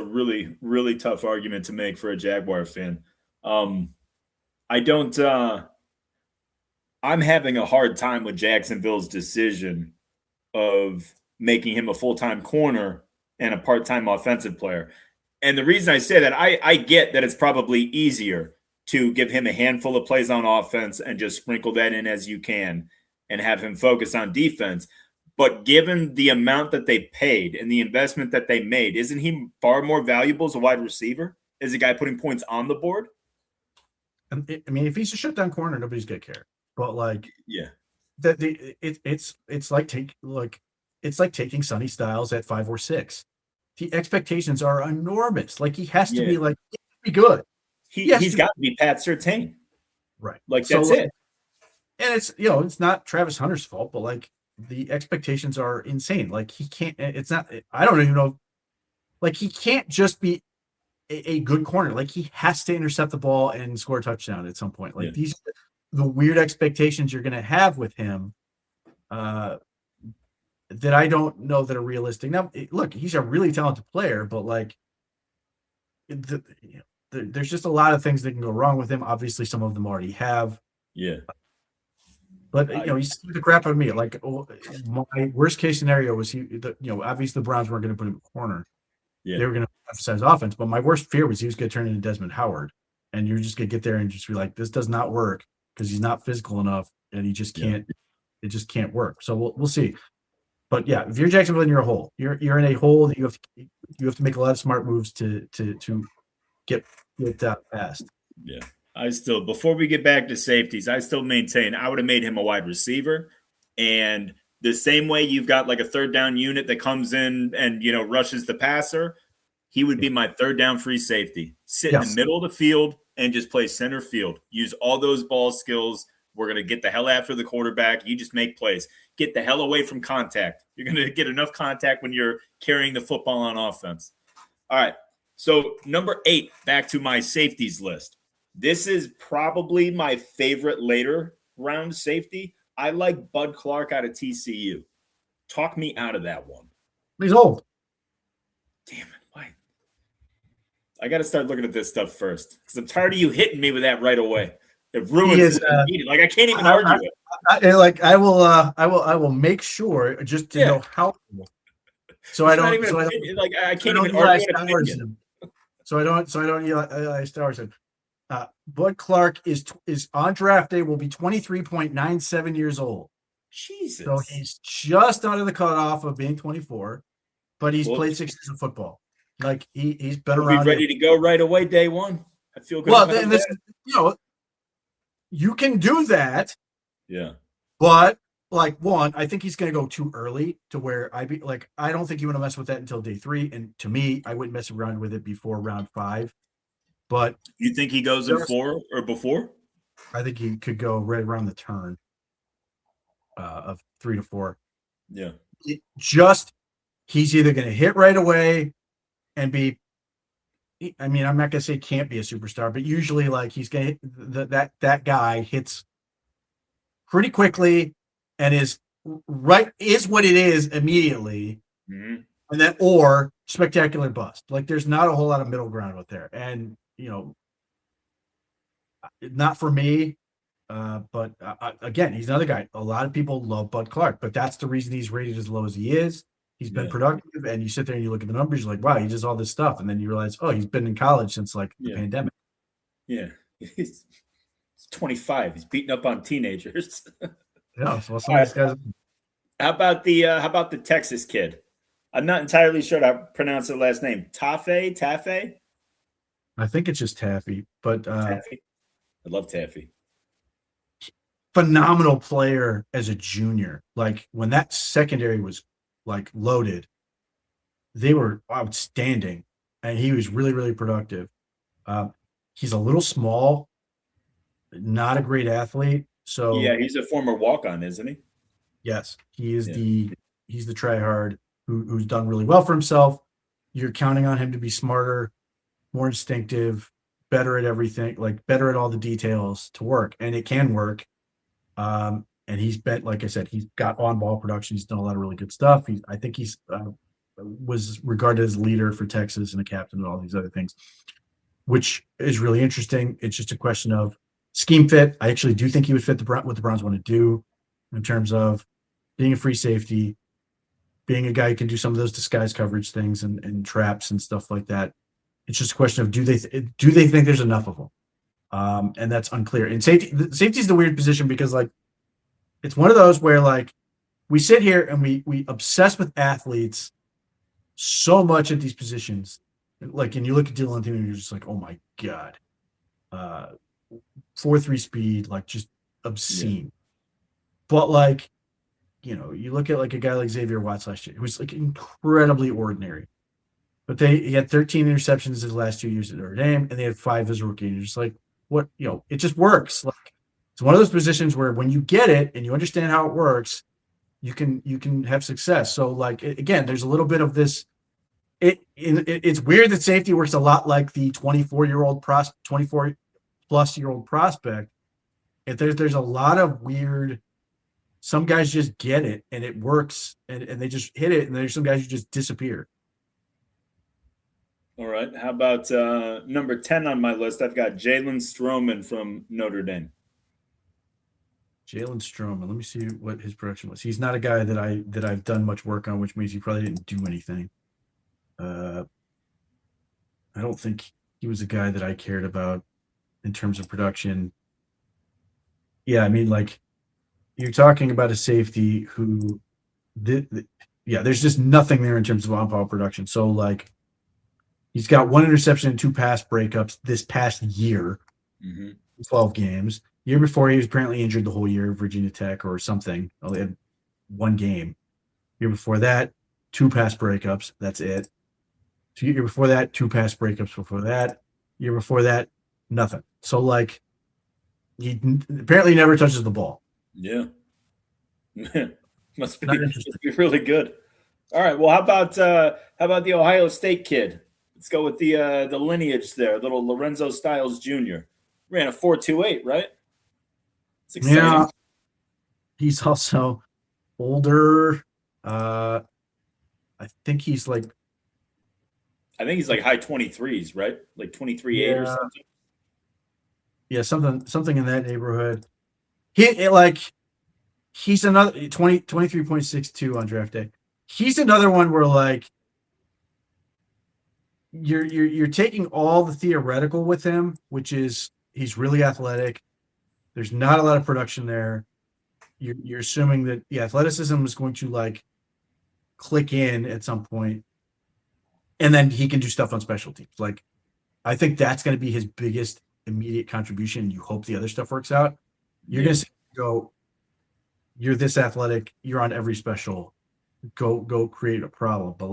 really, really tough argument to make for a Jaguar fan. I'm having a hard time with Jacksonville's decision of making him a full-time corner and a part-time offensive player. And the reason I say that, I get that it's probably easier to give him a handful of plays on offense and just sprinkle that in as you can and have him focus on defense. But given the amount that they paid and the investment that they made, isn't he far more valuable as a wide receiver? As a guy putting points on the board? I mean, if he's a shutdown corner, nobody's gonna care. But like, Yeah, it's like taking Sonny Styles at 5 or 6. The expectations are enormous. Like he has to yeah. be like be good. He's got to be Pat Surtain. Right. Like So that's it. and it's not Travis Hunter's fault, but like the expectations are insane. Like he can't. It's not. I don't even know. Like he can't just be a good corner. Like he has to intercept the ball and score a touchdown at some point. Like Yeah. these, the weird expectations you're going to have with him, that I don't know that are realistic. Now, look, he's a really talented player, but like, there's just a lot of things that can go wrong with him. Obviously, some of them already have. Yeah. But he's the crap out of me. Like my worst case scenario was obviously the Browns weren't going to put him in the corner. Yeah. They were going to emphasize offense, but my worst fear was he was going to turn into Desmond Howard, and you're just going to get there and just be like, this does not work because he's not physical enough, and he just can't. It just can't work. So we'll see. But yeah, if you're Jacksonville and you're a hole, you're in a hole that you have to make a lot of smart moves to get past. Yeah. Before we get back to safeties, I still maintain I would have made him a wide receiver. And the same way you've got like a third down unit that comes in and, rushes the passer, he would be my third down free safety. Sit in the middle of the field and just play center field. Use all those ball skills. We're going to get the hell after the quarterback. You just make plays. Get the hell away from contact. You're going to get enough contact when you're carrying the football on offense. All right. So number 8, back to my safeties list. This is probably my favorite later round safety. I like Bud Clark out of TCU. Talk me out of that one. He's old. Damn it. Why? I got to start looking at this stuff first because I'm tired of you hitting me with that right away. It ruins it. Like I can't even argue it. I will make sure just to know how. So I don't. I can't even argue it. So I don't Eli Stars. Bud Clark is on draft day will be 23.97 years old. Jesus. So he's just under the cutoff of being 24, but he's played 6 years of football. Like he's been around. Be ready to go right away day one. I feel good. Well, then this, you can do that. Yeah. But like I think he's going to go too early to where I don't think you want to mess with that until day 3. And to me, I wouldn't mess around with it before round 5. But you think he goes in 4 or before? I think he could go right around the turn of 3 to 4. Yeah. He's either going to hit right away and be. I mean, I'm not going to say can't be a superstar, but usually like he's going to that guy hits pretty quickly and is what it is immediately. Mm-hmm. And then or spectacular bust. Like there's not a whole lot of middle ground with there. And not for me. But again, he's another guy. A lot of people love Bud Clark, but that's the reason he's rated as low as he is. He's been productive, and you sit there and you look at the numbers, you're like, wow, he does all this stuff. And then you realize, oh, he's been in college since like the pandemic. Yeah. He's 25. He's beating up on teenagers. Yeah. So some of these guys. How about the Texas kid? I'm not entirely sure how to pronounce the last name. Taffy? I think it's just Taffy, but Taffy. I love Taffy. Phenomenal player as a junior. Like when that secondary was like loaded, they were outstanding, and he was really, really productive. He's a little small, not a great athlete. So yeah, he's a former walk-on, isn't he? Yes, he is he's the tryhard who's done really well for himself. You're counting on him to be smarter, more instinctive, better at everything, like better at all the details to work, and it can work. And he's been, like I said, he's got on-ball production. He's done a lot of really good stuff. I think he's was regarded as leader for Texas and a captain and all these other things, which is really interesting. It's just a question of scheme fit. I actually do think he would fit what the Browns want to do in terms of being a free safety, being a guy who can do some of those disguise coverage things and traps and stuff like that. It's just a question of do they think there's enough of them? And that's unclear. And safety is the weird position because like it's one of those where like we sit here and we obsess with athletes so much at these positions. Like, and you look at Dylan and you're just like, oh my God. 4.3 speed, like just obscene. Yeah. But like, you look at like a guy like Xavier Watts last year, who was like incredibly ordinary. But he had 13 interceptions his last 2 years at Notre Dame, and they had 5 as a rookie. And you're just like, what, it just works. Like, it's one of those positions where when you get it and you understand how it works, you can have success. So like, again, there's a little bit of this. It's weird that safety works a lot like the 24-year-old 24-plus-year-old prospect. If there's a lot of weird. Some guys just get it and it works and they just hit it, and there's some guys who just disappear. All right. How about number 10 on my list? I've got Jalen Stroman from Notre Dame. Jalen Stroman. Let me see what his production was. He's not a guy that I've done much work on, which means he probably didn't do anything. I don't think he was a guy that I cared about in terms of production. Yeah, I mean, like, you're talking about a safety who there's just nothing there in terms of on-ball production. So like, he's got 1 interception and 2 pass breakups this past year, 12 games. Year before, he was apparently injured the whole year, Virginia Tech or something. Only had 1 game. Year before that, 2 pass breakups. That's it. So year before that, 2 pass breakups. Before that, year before that, nothing. So like, he apparently never touches the ball. Yeah. must be really good. All right. Well, how about the Ohio State kid? Let's go with the lineage there. Little Lorenzo Styles Jr. Ran a 4.28, right? It's exciting. Yeah. He's also older. I think he's like high 23s, right? Like 23.8 or something. Yeah, something in that neighborhood. He's another 23.62 on draft day. He's another one where like you're taking all the theoretical with him, which is he's really athletic. There's not a lot of production there. You're assuming that athleticism is going to like click in at some point, and then he can do stuff on special teams. Like, I think that's going to be his biggest immediate contribution. You hope the other stuff works out. You're going to go, you're this athletic, you're on every special, go create a problem. But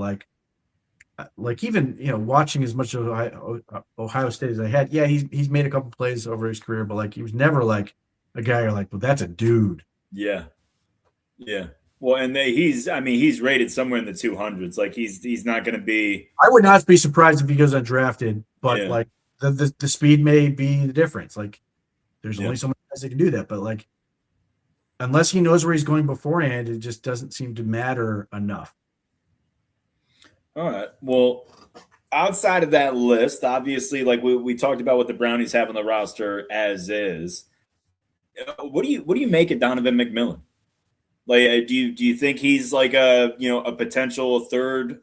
like even watching as much of Ohio State as I had, he's made a couple plays over his career, but like he was never like a guy you're like, well, that's a dude. Yeah. Well, and he's rated somewhere in the 200s. Like he's not going to be. I would not be surprised if he goes undrafted, but like the speed may be the difference. Like, there's only so many guys that can do that, but like, unless he knows where he's going beforehand, it just doesn't seem to matter enough. All right. Well, outside of that list, obviously, like we talked about what the Brownies have on the roster as is. What do you make of Donovan McMillan? Like, do you think he's like a potential third,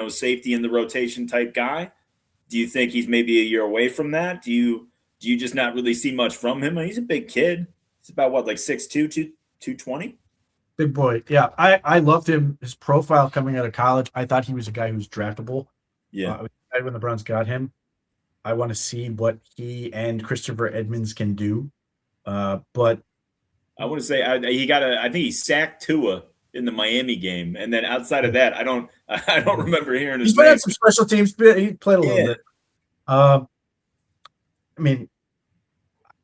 safety in the rotation type guy? Do you think he's maybe a year away from that? Do you just not really see much from him? He's a big kid. He's about what, like 6'2", 220? Big boy. Yeah, I loved him. His profile coming out of college, I thought he was a guy who was draftable. Yeah. When the Browns got him, I want to see what he and Christopher Edmonds can do. But I want to say I think he sacked Tua in the Miami game, and then outside of that, I don't remember hearing his name. He's played some special teams. He played a little bit. I mean,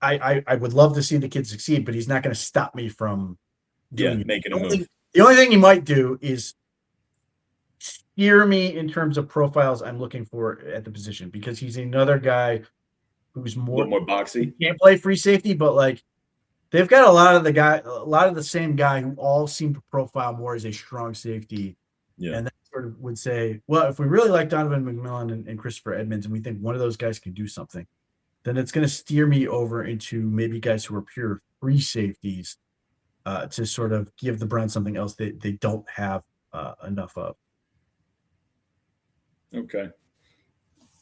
I would love to see the kid succeed, but he's not going to stop me from making a move. The only thing he might do is steer me in terms of profiles I'm looking for at the position, because he's another guy who's more boxy. He can't play free safety, but like they've got a lot of the same guy who all seem to profile more as a strong safety. Yeah. And that sort of would say, well, if we really like Donovan McMillan and Christopher Edmonds, and we think one of those guys can do something, then it's going to steer me over into maybe guys who are pure free safeties to sort of give the Browns something else they don't have enough of. Okay.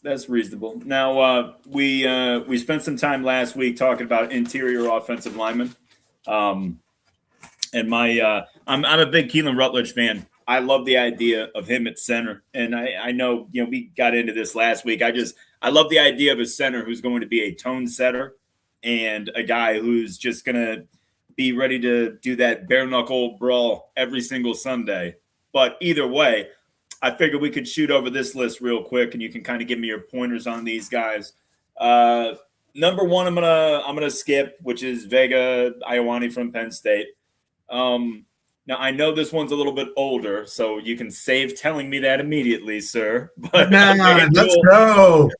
That's reasonable. Now, we spent some time last week talking about interior offensive linemen. And I'm I'm a big Keelan Rutledge fan. I love the idea of him at center, and I know we got into this last week. I love the idea of a center who's going to be a tone setter and a guy who's just going to be ready to do that bare knuckle brawl every single Sunday. But either way, I figured we could shoot over this list real quick, and you can kind of give me your pointers on these guys. Number one, I'm gonna skip, which is Vega Ioane from Penn State. Now I know this one's a little bit older, so you can save telling me that immediately, sir. But let's go.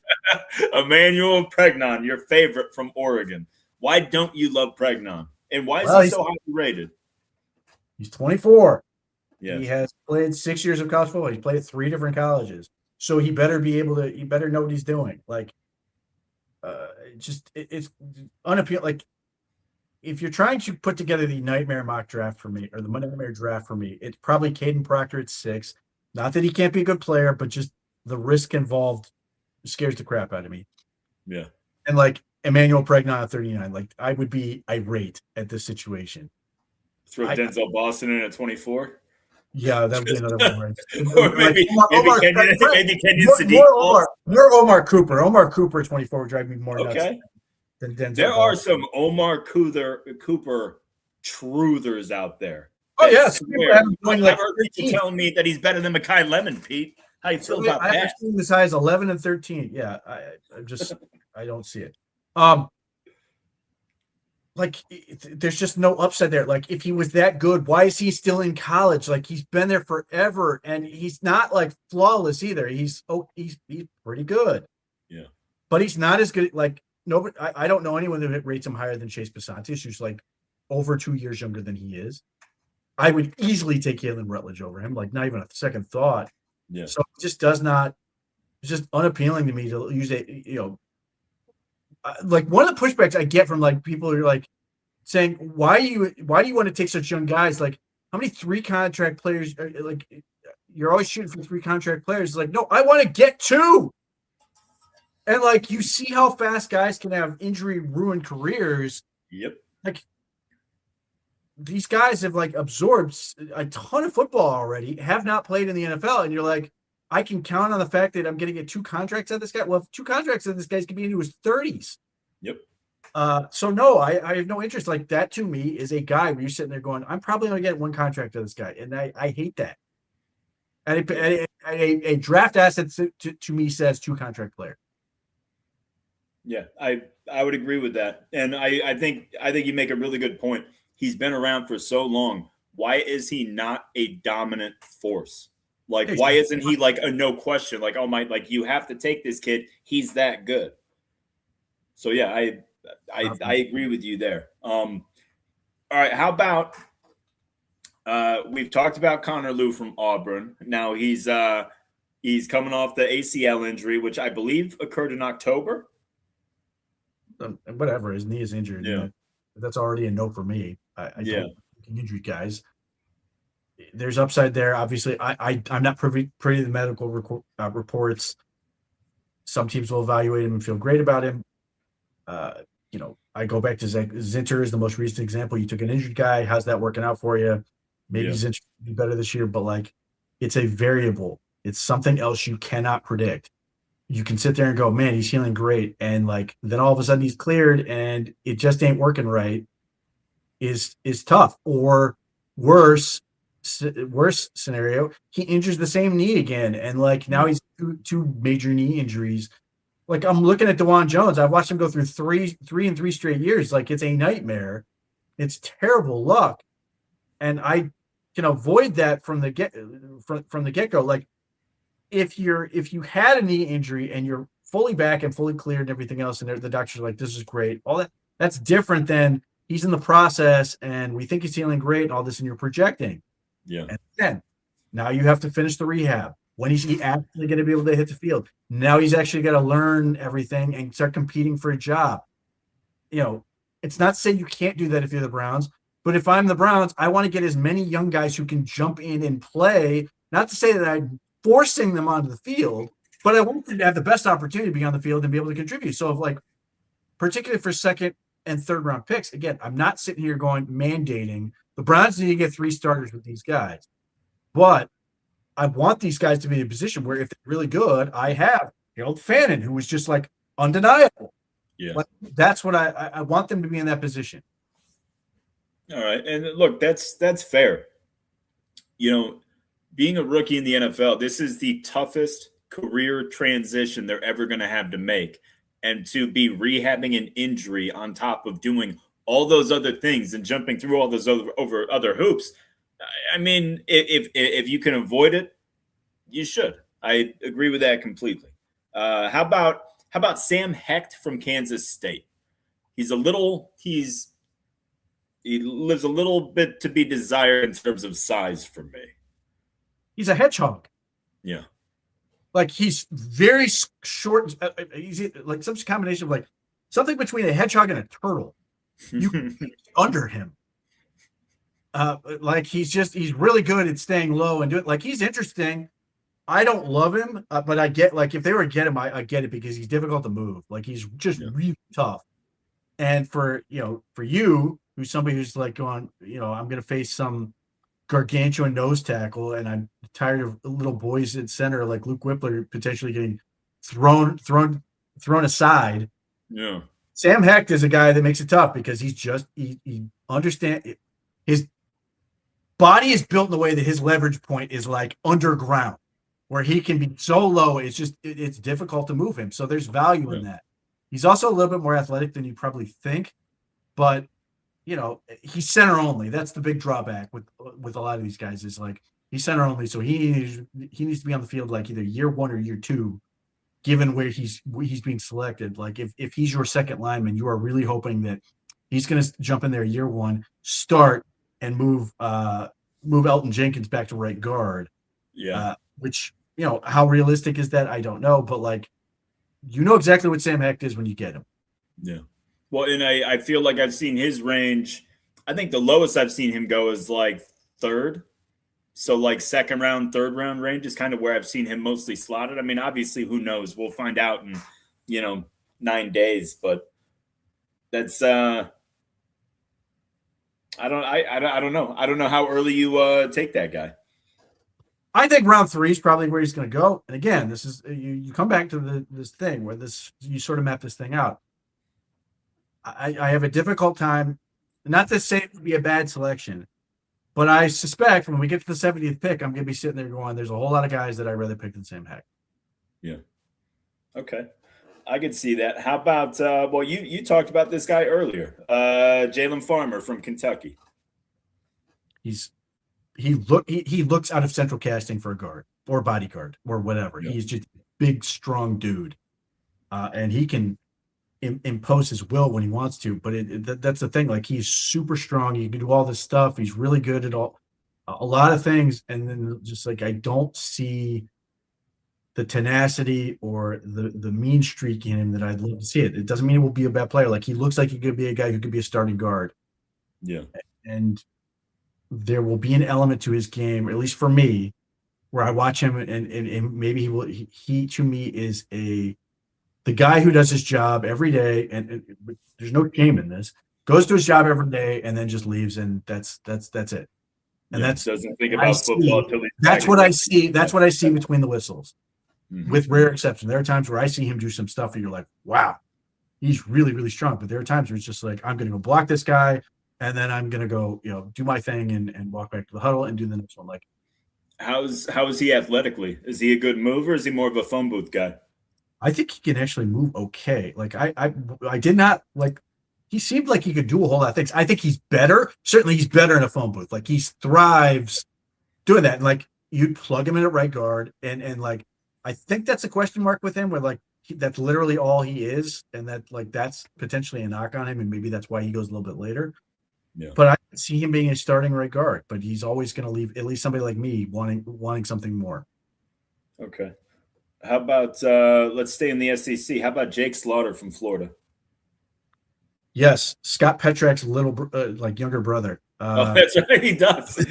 Emmanuel Pregnon, your favorite from Oregon. Why don't you love Pregnon? And why is he so highly rated? He's 24. Yeah. He has played 6 years of college football. He's played at 3 different colleges. So he better know what he's doing. Like, it's unappealing. Like, if you're trying to put together the nightmare mock draft for me, or the nightmare draft for me, it's probably Caden Proctor at 6. Not that he can't be a good player, but just the risk involved scares the crap out of me. Yeah. And like Emmanuel Pregnon at 39, like I would be irate at this situation. Throw Denzel Boston in at 24. Yeah, that would be another one, right? Or maybe Kenyon Sadiq. More Omar Cooper. Omar Cooper 24 would drive me more nuts than Denzel. There are some Omar Cooper truthers out there. Oh, yes. I've heard people telling me that he's better than Mekhi Lemon, Pete. How you feel about that? I've seen this high as 11 and 13. Yeah, I don't see it. Like, there's just no upside there. Like, if he was that good, why is he still in college? Like, he's been there forever, and he's not like flawless either. He's pretty good. Yeah, but he's not as good. Like, nobody. I don't know anyone that rates him higher than Chase Bisontis, who's like over 2 years younger than he is. I would easily take Keelan Rutledge over him. Like, not even a second thought. Yeah. So it just does not. It's just unappealing to me to use a like one of the pushbacks I get from like people who are like saying, why do you want to take such young guys? Like, how many 3 contract players are, like, you're always shooting for 3 contract players? It's like, no, I want to get 2. And like, you see how fast guys can have injury ruined careers. Yep. Like, these guys have like absorbed a ton of football already, have not played in the NFL, and you're like, I can count on the fact that I'm going to get 2 contracts out of this guy. Well, 2 contracts out of this guy's going to be into his 30s. Yep. So no, I have no interest. Like, that to me is a guy where you're sitting there going, I'm probably going to get 1 contract out of this guy, and I hate that. And a draft asset to me says 2 contract player. Yeah, I would agree with that, and I think you make a really good point. He's been around for so long. Why is he not a dominant force? Like, why isn't he like a no question? Like, oh my, like, you have to take this kid. He's that good. So yeah, I agree with you there. All right, how about we've talked about Connor Lew from Auburn. Now he's coming off the ACL injury, which I believe occurred in October. Whatever, his knee is injured. Yeah, that's already a no for me. I don't injured guys. There's upside there. Obviously, I'm not privy to the medical reports. Some teams will evaluate him and feel great about him. I go back to Zinter is the most recent example. You took an injured guy. How's that working out for you? Maybe Zinter will be better this year, but like, it's a variable. It's something else you cannot predict. You can sit there and go, man, he's healing great, and like, then all of a sudden he's cleared and it just ain't working right. Is tough. Or worse scenario, he injures the same knee again, and like, now he's two major knee injuries. Like, I'm looking at DeJuan Jones. I've watched him go through three in 3 straight years. Like, it's a nightmare. It's terrible luck, and I can avoid that from the get-go. Like, if you had a knee injury and you're fully back and fully cleared and everything else, and the doctors are like, this is great, all that's different than he's in the process and we think he's healing great and all this, and you're projecting. Yeah. And then now you have to finish the rehab. When is he actually going to be able to hit the field? Now he's actually got to learn everything and start competing for a job. It's not to say you can't do that if you're the Browns, but if I'm the Browns, I want to get as many young guys who can jump in and play. Not to say that I'm forcing them onto the field, but I want them to have the best opportunity to be on the field and be able to contribute. So, like, particularly for 2nd and 3rd round picks, again, I'm not sitting here mandating the The Browns need to get 3 starters with these guys. But I want these guys to be in a position where if they're really good, I have Harold Fannin, who was just like undeniable. Yeah. Like, that's what I want them to be in that position. All right. And look, that's fair. You know, being a rookie in the NFL, this is the toughest career transition they're ever going to have to make. And to be rehabbing an injury on top of doing all those other things and jumping through all those other hoops. I mean, if you can avoid it, you should. I agree with that completely. How about Sam Hecht from Kansas State? He lives a little bit to be desired in terms of size for me. He's a hedgehog. Yeah. Like, he's very short. He's like some combination of like something between a hedgehog and a turtle. You can be under him. Like, he's really good at staying low and doing, like, he's interesting. I don't love him, but I get, like, if they were to get him, I get it, because he's difficult to move. Like, he's just really tough. And for you, who's somebody who's like going, I'm going to face some gargantuan nose tackle, and I'm tired of little boys at center like Luke Whippler potentially getting thrown aside. Yeah. Sam Hecht is a guy that makes it tough because he understands his body is built in a way that his leverage point is like underground, where he can be so low. It's difficult to move him. So there's value in that. He's also a little bit more athletic than you probably think, but he's center only. That's the big drawback with a lot of these guys, is like he's center only. So he needs to be on the field like either year 1 or year 2, given where he's being selected. Like, if he's your second lineman, you are really hoping that he's going to jump in there year 1, start, and move Elton Jenkins back to right guard. Yeah. Which, how realistic is that? I don't know, but like, exactly what Sam Hecht is when you get him. Yeah. Well, and I feel like I've seen his range. I think the lowest I've seen him go is like 3rd. So like 2nd round, 3rd round range is kind of where I've seen him mostly slotted. I mean, obviously, who knows? We'll find out in, 9 days, but that's I don't know. I don't know how early you take that guy. I think round 3 is probably where he's going to go. And again, this is you come back to this thing where you sort of map this thing out. I have a difficult time, not to say it would be a bad selection, but I suspect when we get to the 70th pick, I'm going to be sitting there going, there's a whole lot of guys that I'd rather pick than Sam Hecht. Yeah. Okay. I could see that. How about, you talked about this guy earlier, Jalen Farmer from Kentucky. He looks out of central casting for a guard or bodyguard or whatever. Yeah. He's just a big, strong dude. And he can impose his will when he wants to, but that's the thing. Like, he's super strong. He can do all this stuff. He's really good at a lot of things. And then just like, I don't see the tenacity or the mean streak in him that I'd love to see it. It doesn't mean he will be a bad player. Like, he looks like he could be a guy who could be a starting guard. Yeah. And there will be an element to his game, at least for me, where I watch him and maybe he to me is the guy who does his job every day, and there's no shame in this, goes to his job every day and then just leaves, and that's it. And that doesn't think about football till that's what I see. That's what I see between the whistles, with rare exception. There are times where I see him do some stuff and you're like, wow, he's really, really strong. But there are times where it's just like, I'm going to go block this guy, and then I'm going to go, do my thing and walk back to the huddle and do the next one. Like, how is he athletically? Is he a good mover? Or is he more of a phone booth guy? I think he can actually move okay. Like, I did not like. He seemed like he could do a whole lot of things. I think he's better. Certainly, he's better in a phone booth. Like, he thrives doing that. And like, you'd plug him in at right guard, and like, I think that's a question mark with him, where like that's literally all he is, and that like that's potentially a knock on him, and maybe that's why he goes a little bit later. Yeah. But I can see him being a starting right guard, but he's always going to leave at least somebody like me wanting something more. Okay. How about let's stay in the SEC. How about Jake Slaughter from Florida? Yes, Scott Petrak's younger brother. Oh, that's right, he does.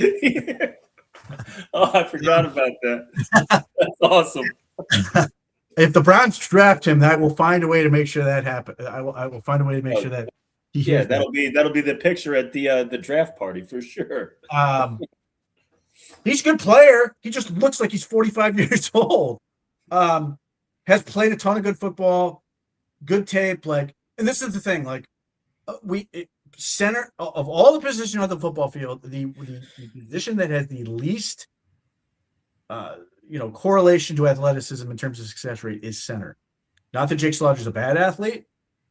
Oh, I forgot about that. That's awesome. If the Browns draft him, I will find a way to make sure that happens. I will find a way to make sure that He Yeah, is that. that'll be the picture at the draft party for sure. He's a good player. He just looks like he's 45 years old. Has played a ton of good football, good tape. Like, and this is the thing. Like, center of all the positions on the football field, the position that has the least, correlation to athleticism in terms of success rate is center. Not that Jake Slaughter's a bad athlete,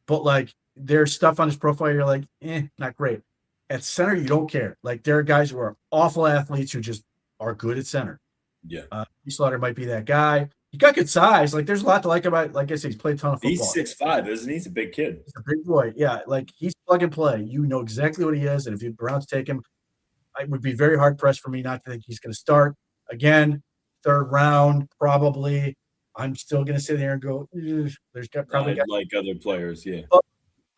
but like there's stuff on his profile you're like, not great. At center, you don't care. Like there are guys who are awful athletes who just are good at center. Yeah. Slaughter might be that guy. He got good size. Like there's a lot to like about. Like I said, he's played a ton of football. He's 6'5", isn't he? He's a big kid. He's a big boy. Yeah, like he's plug and play. You know exactly what he is, and if the Browns take him, it would be very hard pressed for me not to think he's going to start again. Third round, probably. I'm still going to sit there and go, there's probably got like other players, yeah. But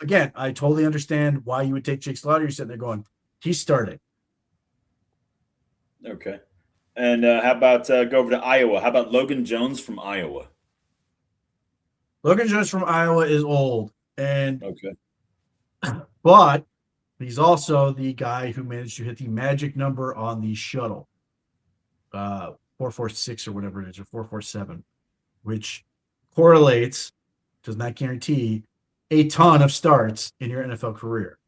again, I totally understand why you would take Jake Slaughter. You're sitting there going, he's starting. Okay. And how about go over to Iowa? How about Logan Jones from Iowa? Logan Jones from Iowa is old, and okay, but he's also the guy who managed to hit the magic number on the shuttle, 446 or whatever it is, or 447, which correlates, does not guarantee, a ton of starts in your NFL career.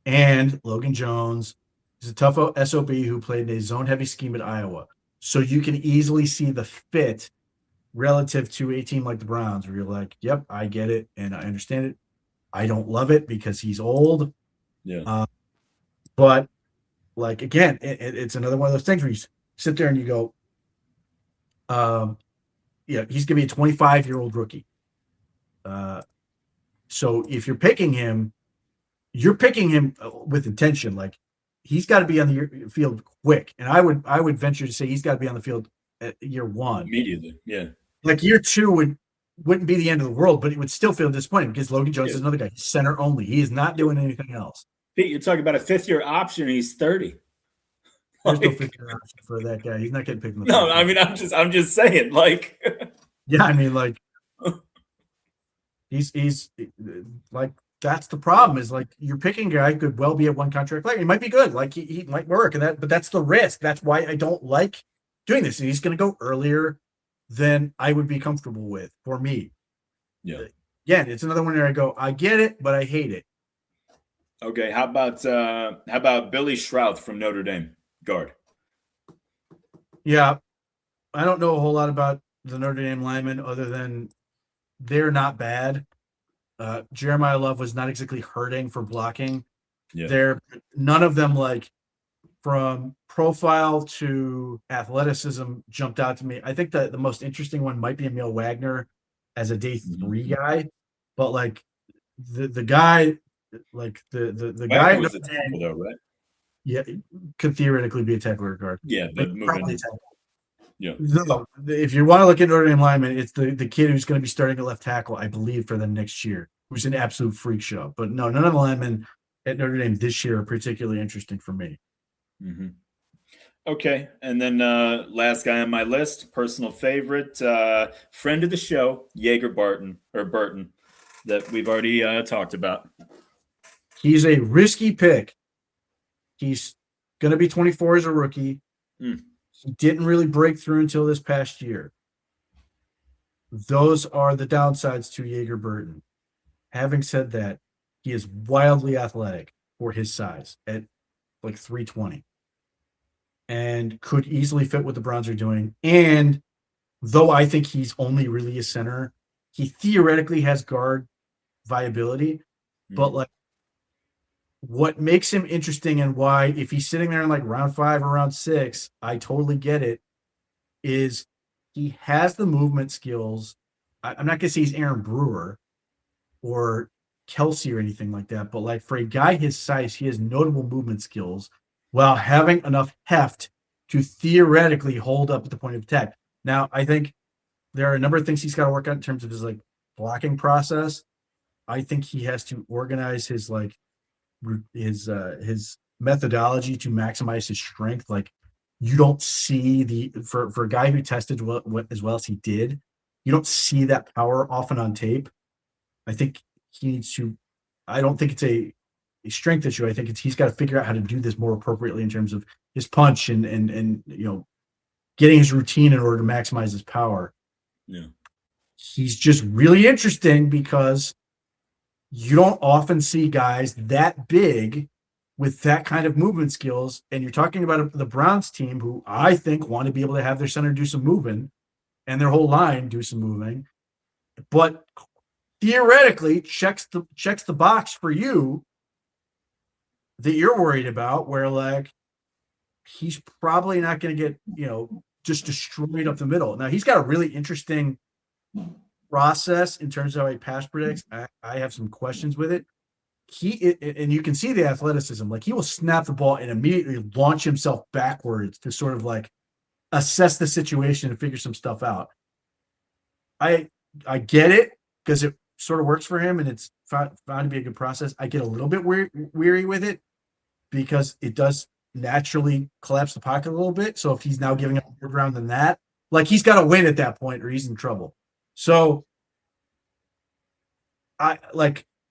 And Logan Jones is a tough SOB who played in a zone-heavy scheme at Iowa. So you can easily see the fit relative to a team like the Browns, where you're like, yep, I get it and I understand it. I don't love it because he's old. Yeah. But, like, again, it's another one of those things where you sit there and you go, he's going to be a 25-year-old rookie. So if you're picking him with intention. Like, he's got to be on the field quick. And I would venture to say he's got to be on the field at year one. Immediately, yeah. Like year two wouldn't be the end of the world, but it would still feel disappointing because Logan Jones is another guy. He's center only. He is not doing anything else. Pete, you're talking about a fifth-year option, and he's 30. There's no fifth-year option for that guy. He's not getting picked. No, I mean, I'm just saying, like. Yeah, I mean, like, he's like, that's the problem. Is like you're picking a guy who could well be a one contract player. He might be good, like he might work, but that's the risk. That's why I don't like doing this. And he's going to go earlier than I would be comfortable with for me. Yeah. Again, it's another one where I go, I get it, but I hate it. Okay, how about Billy Shrouth from Notre Dame, guard? Yeah, I don't know a whole lot about the Notre Dame linemen other than they're not bad. Jeremiah Love was not exactly hurting for blocking. Yeah. None of them, like, from profile to athleticism, jumped out to me. I think that the most interesting one might be Emil Wagner as a day 3 guy, but like the guy, like the guy was a tackle though, right? Yeah, could theoretically be a tackle or guard. Yeah, but moving. Yeah. No, if you want to look at Notre Dame lineman, it's the kid who's going to be starting at left tackle, I believe, for them next year, who's an absolute freak show. But no, none of the linemen at Notre Dame this year are particularly interesting for me. Mm-hmm. Okay, and then last guy on my list, personal favorite, friend of the show, Burton, that we've already talked about. He's a risky pick. He's going to be 24 as a rookie. He didn't really break through until this past year. Those are the downsides to Burton. Having said that, he is wildly athletic for his size at like 320 and could easily fit what the Browns are doing. And though I think he's only really a center, he theoretically has guard viability. But like, what makes him interesting and why, if he's sitting there in like round 5 or round 6, I totally get it, is he has the movement skills. I'm not going to say he's Aaron Brewer or Kelsey or anything like that, but like for a guy his size, he has notable movement skills while having enough heft to theoretically hold up at the point of attack. Now, I think there are a number of things he's got to work on in terms of his like blocking process. I think he has to organize his like his methodology to maximize his strength. Like, you don't see for a guy who tested as well as he did, you don't see that power often on tape. I think he needs to. I don't think it's a strength issue. I think he's got to figure out how to do this more appropriately in terms of his punch and getting his routine in order to maximize his power. Yeah. He's just really interesting because you don't often see guys that big with that kind of movement skills. And you're talking about the Browns team, who I think want to be able to have their center do some moving and their whole line do some moving, but theoretically checks the box for you that you're worried about, where like he's probably not going to get, just destroyed up the middle. Now he's got a really interesting process in terms of how he pass predicts. I have some questions with it. And you can see the athleticism. Like he will snap the ball and immediately launch himself backwards to sort of like assess the situation and figure some stuff out. I get it because it sort of works for him and it's found to be a good process. I get a little bit weary with it because it does naturally collapse the pocket a little bit. So if he's now giving up more ground than that, like he's got to win at that point or he's in trouble. So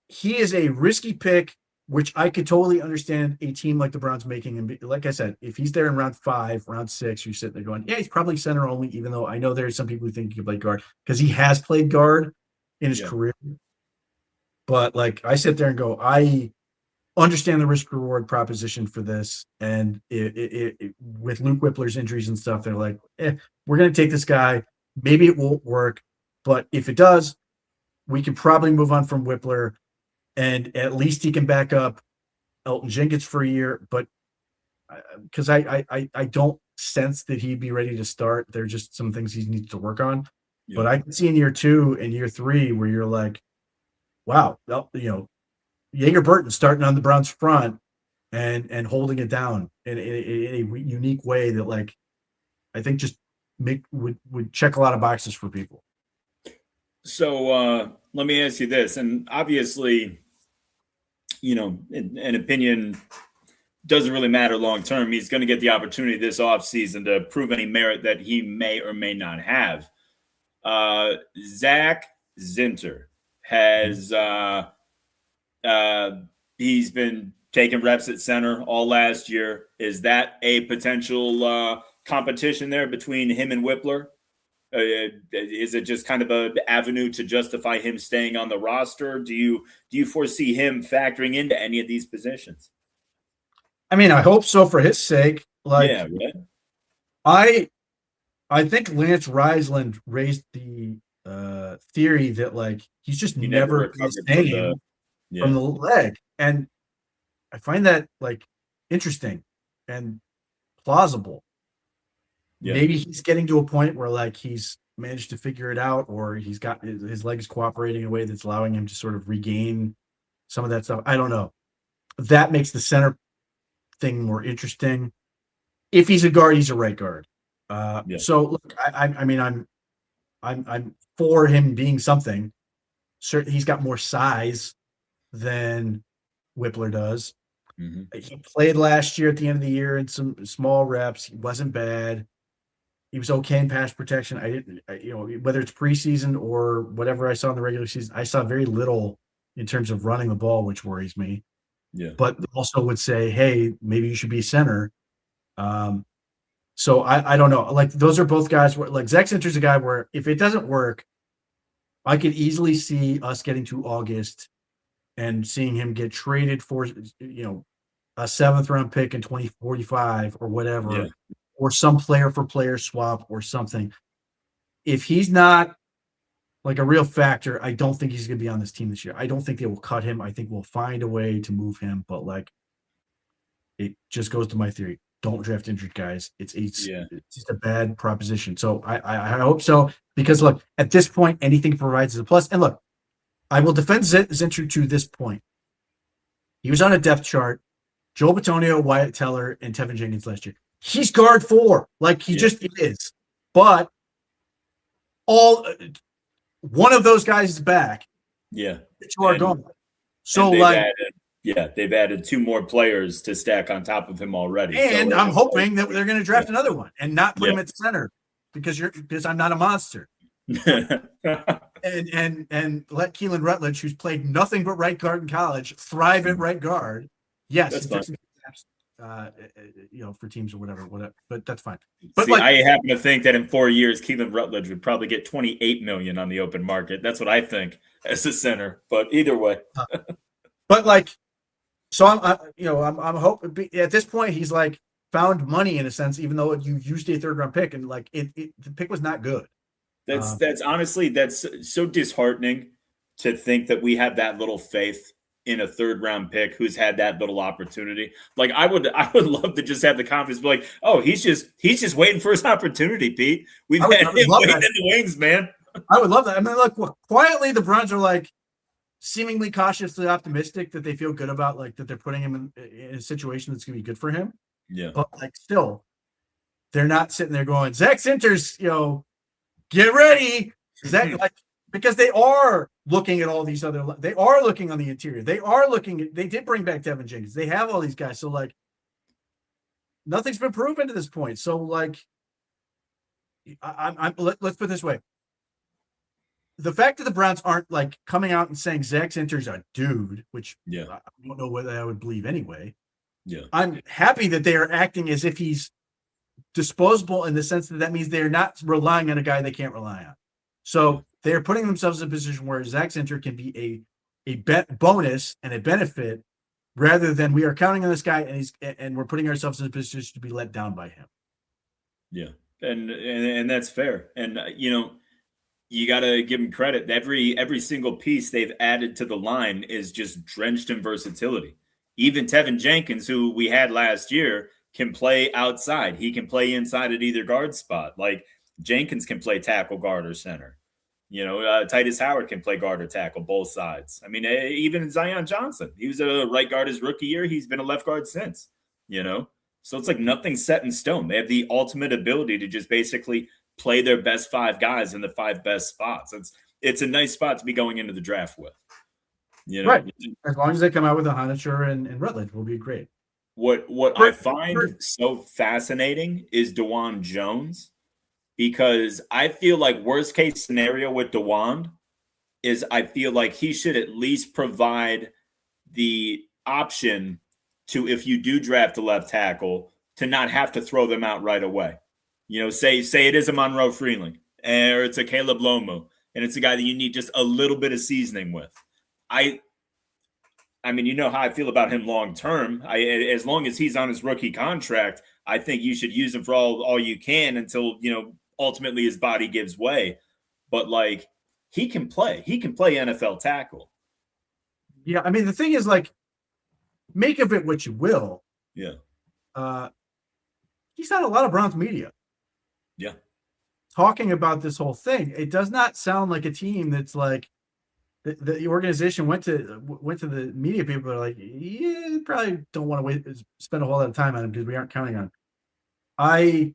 he is a risky pick, which I could totally understand a team like the Browns making him. Like I said, if he's there in round 5, round 6, you're sitting there going, yeah, he's probably center only, even though I know there's some people who think he could play guard because he has played guard in his career. But like I sit there and go, I understand the risk reward proposition for this. And with Luke Whippler's injuries and stuff, they're like, we're going to take this guy. Maybe it won't work. But if it does, we can probably move on from Whippler. And at least he can back up Elton Jenkins for a year. But because I don't sense that he'd be ready to start. There are just some things he needs to work on. Yeah. But I can see in year 2 and year 3 where you're like, wow, Jaeger Burton starting on the Browns front and holding it down in a unique way that, like, I think just would check a lot of boxes for people. So let me ask you this, and obviously, an opinion doesn't really matter long term. He's going to get the opportunity this offseason to prove any merit that he may or may not have. Zach Zinter has he's been taking reps at center all last year. Is that a potential competition there between him and Whippler? Is it just kind of an avenue to justify him staying on the roster? Do you foresee him factoring into any of these positions? I mean, I hope so for his sake. Like, yeah, right? I think Lance Riesland raised the theory that like he's just never the same from the leg, and I find that like interesting and plausible. Yeah. Maybe he's getting to a point where like he's managed to figure it out, or he's got his leg is cooperating in a way that's allowing him to sort of regain some of that stuff. I don't know. That makes the center thing more interesting. If he's a guard, he's a right guard. So look, I mean, I'm for him being something. Certainly, he's got more size than Whippler does. Mm-hmm. He played last year at the end of the year in some small reps. He wasn't bad. He was okay in pass protection. Whether it's preseason or whatever I saw in the regular season, I saw very little in terms of running the ball, which worries me. Yeah. But also would say, hey, maybe you should be center. So I don't know. Like those are both guys where like Zach Zinter's a guy where if it doesn't work, I could easily see us getting to August and seeing him get traded for, a 7th round pick in 2045 or whatever, or some player for player swap or something. If he's not like a real factor, I don't think he's going to be on this team this year. I don't think they will cut him. I think we'll find a way to move him, but like it just goes to my theory. Don't draft injured guys. It's just a bad proposition. So I hope so, because look, at this point, anything provides a plus. And look, I will defend Zinter to this point. He was on a depth chart. Joe Bitonio, Wyatt Teller, and Tevin Jenkins last year. He's guard 4. Like he just is. But one of those guys is back. Yeah. The 2 are gone. So like they've added 2 more players to stack on top of him already. And I'm hoping that they're going to draft another one and not put him at center because I'm not a monster. and let Keelan Rutledge, who's played nothing but right guard in college, thrive at right guard. Yes, That's he fine. took some snaps, for teams or whatever, but that's fine. But See, like, I happen to think that in 4 years, Keelan Rutledge would probably get 28 million on the open market. That's what I think as a center. But either way, but like, so I'm hoping at this point he's like found money in a sense, even though you used a third round pick and like the pick was not good. that's honestly that's so disheartening to think that we have that little faith in a third round pick who's had that little opportunity. Like I would love to just have the confidence to be like, oh, he's just waiting for his opportunity, Pete. We've had him waiting in the wings, man. I would love that. I mean, look, quietly the Browns are like seemingly cautiously optimistic that they feel good about like that they're putting him in a situation that's going to be good for him. Yeah. But like still, they're not sitting there going, Zach Sinters, get ready. Zach, like, because they are looking at all these other, they are looking on the interior. They are looking at, they did bring back Tevin Jenkins. They have all these guys. So like nothing's been proven to this point. So like, let's put it this way. The fact that the Browns aren't like coming out and saying Zach Sinters a dude, which I don't know whether I would believe anyway. Yeah. I'm happy that they are acting as if he's disposable in the sense that means they're not relying on a guy they can't rely on. So they're putting themselves in a position where Zach Sinter can be a bonus and a benefit rather than we are counting on this guy and we're putting ourselves in a position to be let down by him. Yeah. And that's fair. And you got to give them credit. Every single piece they've added to the line is just drenched in versatility. Even Tevin Jenkins, who we had last year, can play outside. He can play inside at either guard spot. Like Jenkins can play tackle, guard, or center. Titus Howard can play guard or tackle, both sides. I mean, even Zion Johnson, he was a right guard his rookie year. He's been a left guard since, So it's like nothing's set in stone. They have the ultimate ability to just basically play their best five guys in the five best spots. It's a nice spot to be going into the draft with. Right. As long as they come out with a Honitzer and Rutledge will be great. What I find so fascinating is DeJuan Jones, because I feel like worst case scenario with DeJuan is I feel like he should at least provide the option to, if you do draft a left tackle, to not have to throw them out right away. Say it is a Monroe Freeling or it's a Caleb Lomu, and it's a guy that you need just a little bit of seasoning with. I mean, you know how I feel about him long term. As long as he's on his rookie contract, I think you should use him for all you can until, ultimately his body gives way. But like, he can play. He can play NFL tackle. Yeah, I mean, the thing is, like, make of it what you will. Yeah. He's had a lot of Browns media. Yeah. Talking about this whole thing. It does not sound like a team that's like, the organization went to the media people are like, yeah, probably don't want to spend a whole lot of time on him because we aren't counting on him.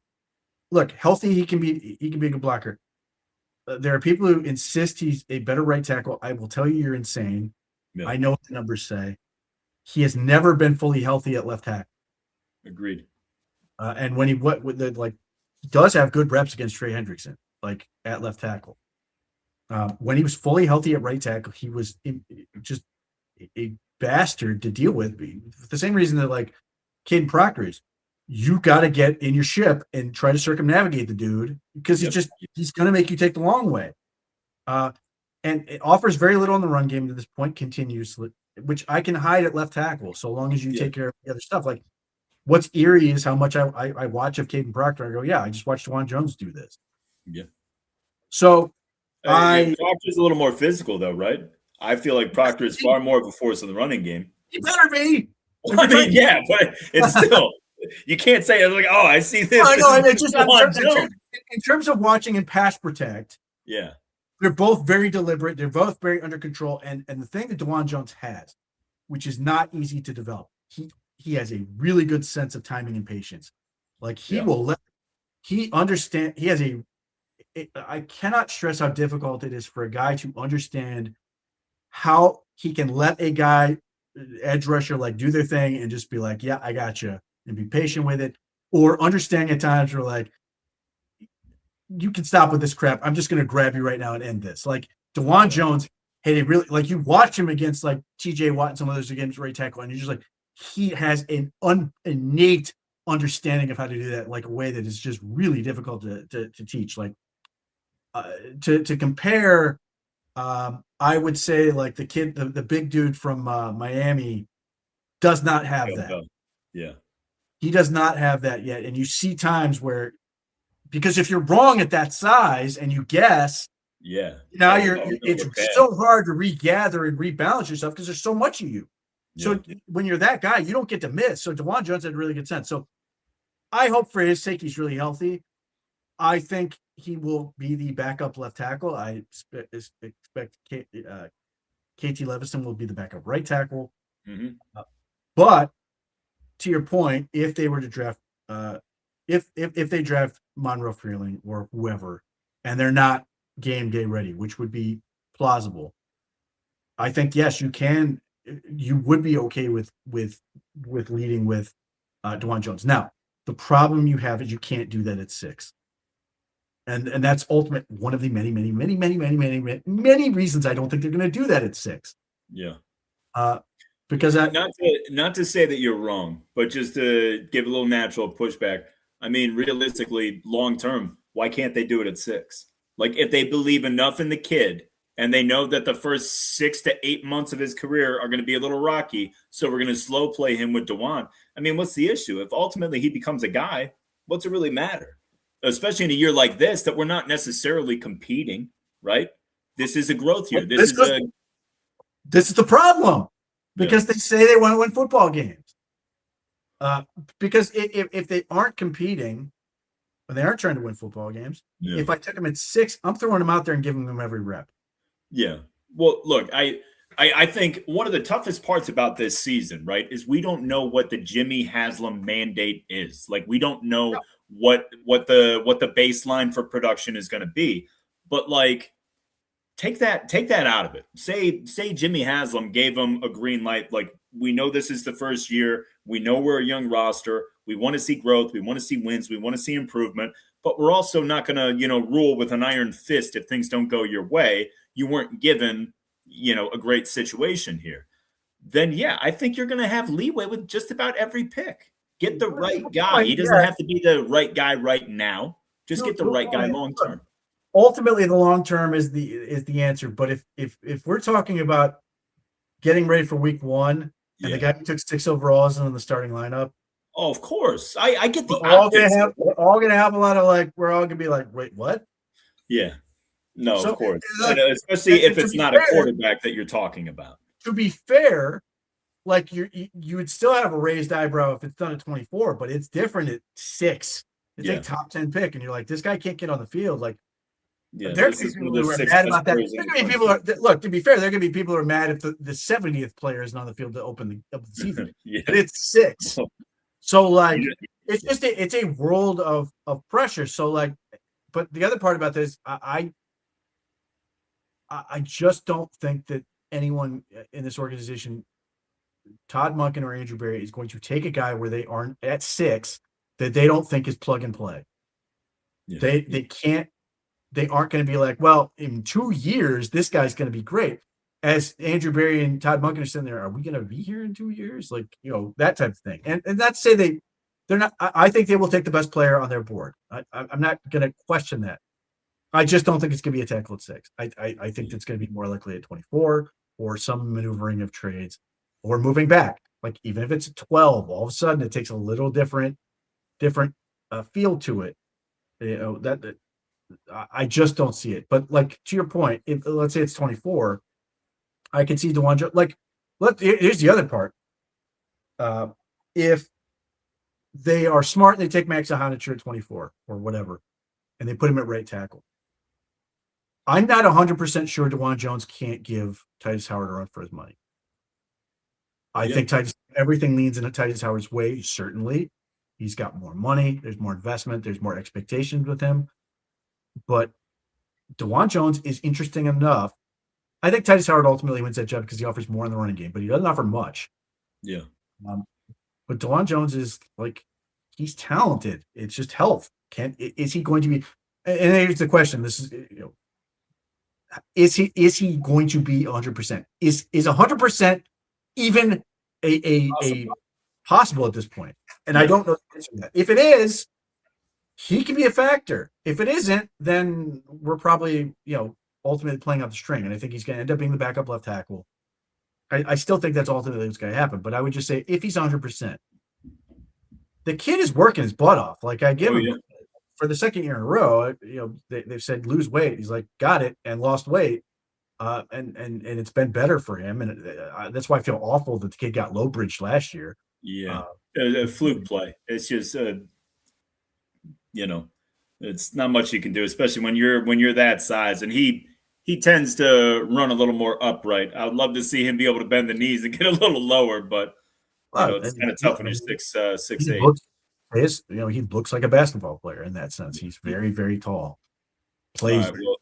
Look, healthy, he can be a good blocker. There are people who insist he's a better right tackle. I will tell you, you're insane. Yeah. I know what the numbers say. He has never been fully healthy at left tackle. Agreed. And when he does have good reps against Trey Hendrickson, like at left tackle. When he was fully healthy at right tackle, he was just a bastard to deal with. For the same reason that like Caden Proctor is, you got to get in your ship and try to circumnavigate the dude because he's going to make you take the long way. And it offers very little in the run game to this point continuously, which I can hide at left tackle so long as you take care of the other stuff. Like what's eerie is how much I watch of Caden Proctor. I go, yeah, I just watched DeJuan Jones do this. Yeah. So Proctor's a little more physical, though, right? I feel like Proctor is far more of a force in the running game. He better be. Well, I mean, yeah, but it's still you can't say it's like, oh, I see this. I know, it's just in terms of watching and pass protect. Yeah, they're both very deliberate. They're both very under control. And the thing that DeJuan Jones has, which is not easy to develop, he has a really good sense of timing and patience. Like he understand. He has I cannot stress how difficult it is for a guy to understand how he can let a guy edge rusher like do their thing and just be like, yeah, I got you, and be patient with it, or understanding at times where like you can stop with this crap. I'm just going to grab you right now and end this. Like DeJuan Jones had a really, like, you watch him against like TJ Watt and some others against right tackle, and you're just like, he has an innate understanding of how to do that, like a way that is just really difficult to teach. Like to compare, I would say like the kid, the big dude from Miami does not have that. Yeah. He does not have that yet. And you see times where, because if you're wrong at that size and you guess, now it's so hard to regather and rebalance yourself because there's so much of you. So when you're that guy, you don't get to miss. So DeJuan Jones had really good sense. So I hope for his sake he's really healthy. I think he will be the backup left tackle. I expect KT Levison will be the backup right tackle. Mm-hmm. But to your point, if they were to draft, if they draft Monroe Freeling or whoever, and they're not game day ready, which would be plausible, I think yes, you would be okay with leading with DeJuan Jones. Now, the problem you have is you can't do that at 6. And that's ultimate one of the many reasons I don't think they're going to do that at 6. Yeah. Because not to say that you're wrong, but just to give a little natural pushback. I mean, realistically, long term, why can't they do it at 6? Like, if they believe enough in the kid and they know that the first 6 to 8 months of his career are going to be a little rocky, so we're going to slow play him with DeJuan. I mean, what's the issue? If ultimately he becomes a guy, what's it really matter? Especially in a year like this, that we're not necessarily competing, right? This is a growth year. This is the problem, because they say they want to win football games. Because if they aren't competing, and they aren't trying to win football games, if I took them at 6, I'm throwing them out there and giving them every rep. Yeah. Well, look, I think one of the toughest parts about this season, right, is we don't know what the Jimmy Haslam mandate is. Like, we don't know what the baseline for production is going to be. But like, take that out of it. Say Jimmy Haslam gave him a green light. Like, we know this is the first year. We know we're a young roster. We want to see growth. We want to see wins. We want to see improvement. But we're also not going to, rule with an iron fist if things don't go your way. You weren't given, a great situation here. Then, I think you're going to have leeway with just about every pick. Get the right guy. He doesn't have to be the right guy right now. Just get the right guy long term. Ultimately, the long term is the answer. But if we're talking about getting ready for week 1 and the guy who took 6 overall isn't in the starting lineup, oh, of course, I get the. We're all gonna have a lot of we're all gonna be like, wait, what? Yeah, no, of course, especially if it's not a quarterback that you're talking about. To be fair, like you would still have a raised eyebrow if it's done at 24, but it's different at 6. It's a top 10 pick, and you're like, this guy can't get on the field. Like, there's people who are mad about that. There's gonna be people look. To be fair, there are gonna be people who are mad if the 70th player isn't on the field to open the season. But it's 6. So like, it's just it's a world of pressure. So like, but the other part about this, I just don't think that anyone in this organization, Todd Monken or Andrew Berry, is going to take a guy where they aren't at 6 that they don't think is plug and play. Yeah. They aren't going to be like, well, in 2 years, this guy's going to be great. As Andrew Berry and Todd Monken are sitting there, are we going to be here in 2 years? Like, that type of thing. And not to say they're not. I think they will take the best player on their board. I'm not going to question that. I just don't think it's going to be a tackle at 6. I think it's going to be more likely at 24 or some maneuvering of trades or moving back. Like, even if it's at 12, all of a sudden it takes a little different feel to it. That I just don't see it. But like, to your point, if let's say it's 24, I can see DeJuan Jones. Like, here's the other part. If they are smart and they take Max Ahanicher at 24 or whatever, and they put him at right tackle, I'm not 100% sure DeJuan Jones can't give Titus Howard a run for his money. I think everything leans into Titus Howard's way. Certainly, he's got more money. There's more investment. There's more expectations with him. But DeJuan Jones is interesting enough. I think Titus Howard ultimately wins that job because he offers more in the running game, but he doesn't offer much. Yeah. But DeJuan Jones is like, he's talented. It's just health. Is he going to be? And here's the question. This is, is he going to be 100%? Is 100% even a possible at this point? And I don't know the answer to that. If it is, he can be a factor. If it isn't, then we're probably, ultimately playing out the string. And I think he's going to end up being the backup left tackle. I still think that's ultimately what's going to happen. But I would just say if he's 100%, the kid is working his butt off. Like I give him for the second year in a row. They've said lose weight. He's like got it and lost weight, and it's been better for him. And that's why I feel awful that the kid got low bridged last year. Yeah, a fluke play. It's just it's not much you can do, especially when you're that size. And he tends to run a little more upright. I would love to see him be able to bend the knees and get a little lower, but it's kind of tough when you're 6'8". He looks like a basketball player in that sense. He's very, very tall. Plays. Well,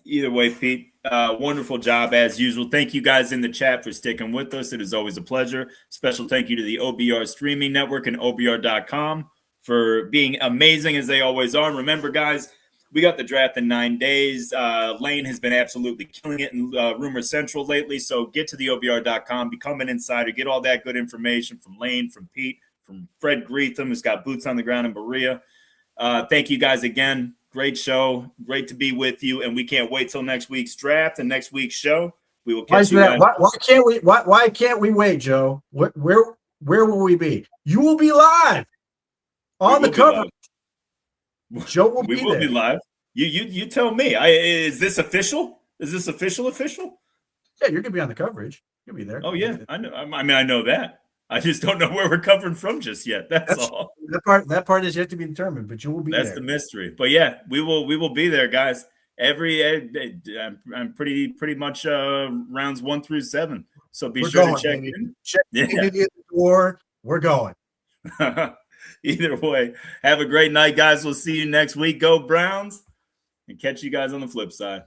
either way, Pete, wonderful job as usual. Thank you guys in the chat for sticking with us. It is always a pleasure. Special thank you to the OBR streaming network and OBR.com for being amazing as they always are. Remember, guys, we got the draft in 9 days. Lane has been absolutely killing it in Rumor Central lately. So get to the OBR.com, become an insider, get all that good information from Lane, from Pete, from Fred Greetham, who's got boots on the ground in Berea. Thank you guys again. Great show. Great to be with you. And we can't wait till next week's draft and next week's show. We will catch you guys. Why can't we wait, Joe? Where will we be? You will be live on the cover. Joe will be there. We will be live. You tell me. Is this official? Is this official? Yeah, you're gonna be on the coverage. You'll be there. Oh yeah, I know. I mean, I know that. I just don't know where we're covering from just yet. That's all. That part is yet to be determined, but you will be there. That's the mystery. But yeah, we will be there, guys. I'm pretty much rounds 1 through 7. So be sure to check in. Check in at the door. We're going. Either way, have a great night, guys. We'll see you next week. Go Browns, and catch you guys on the flip side.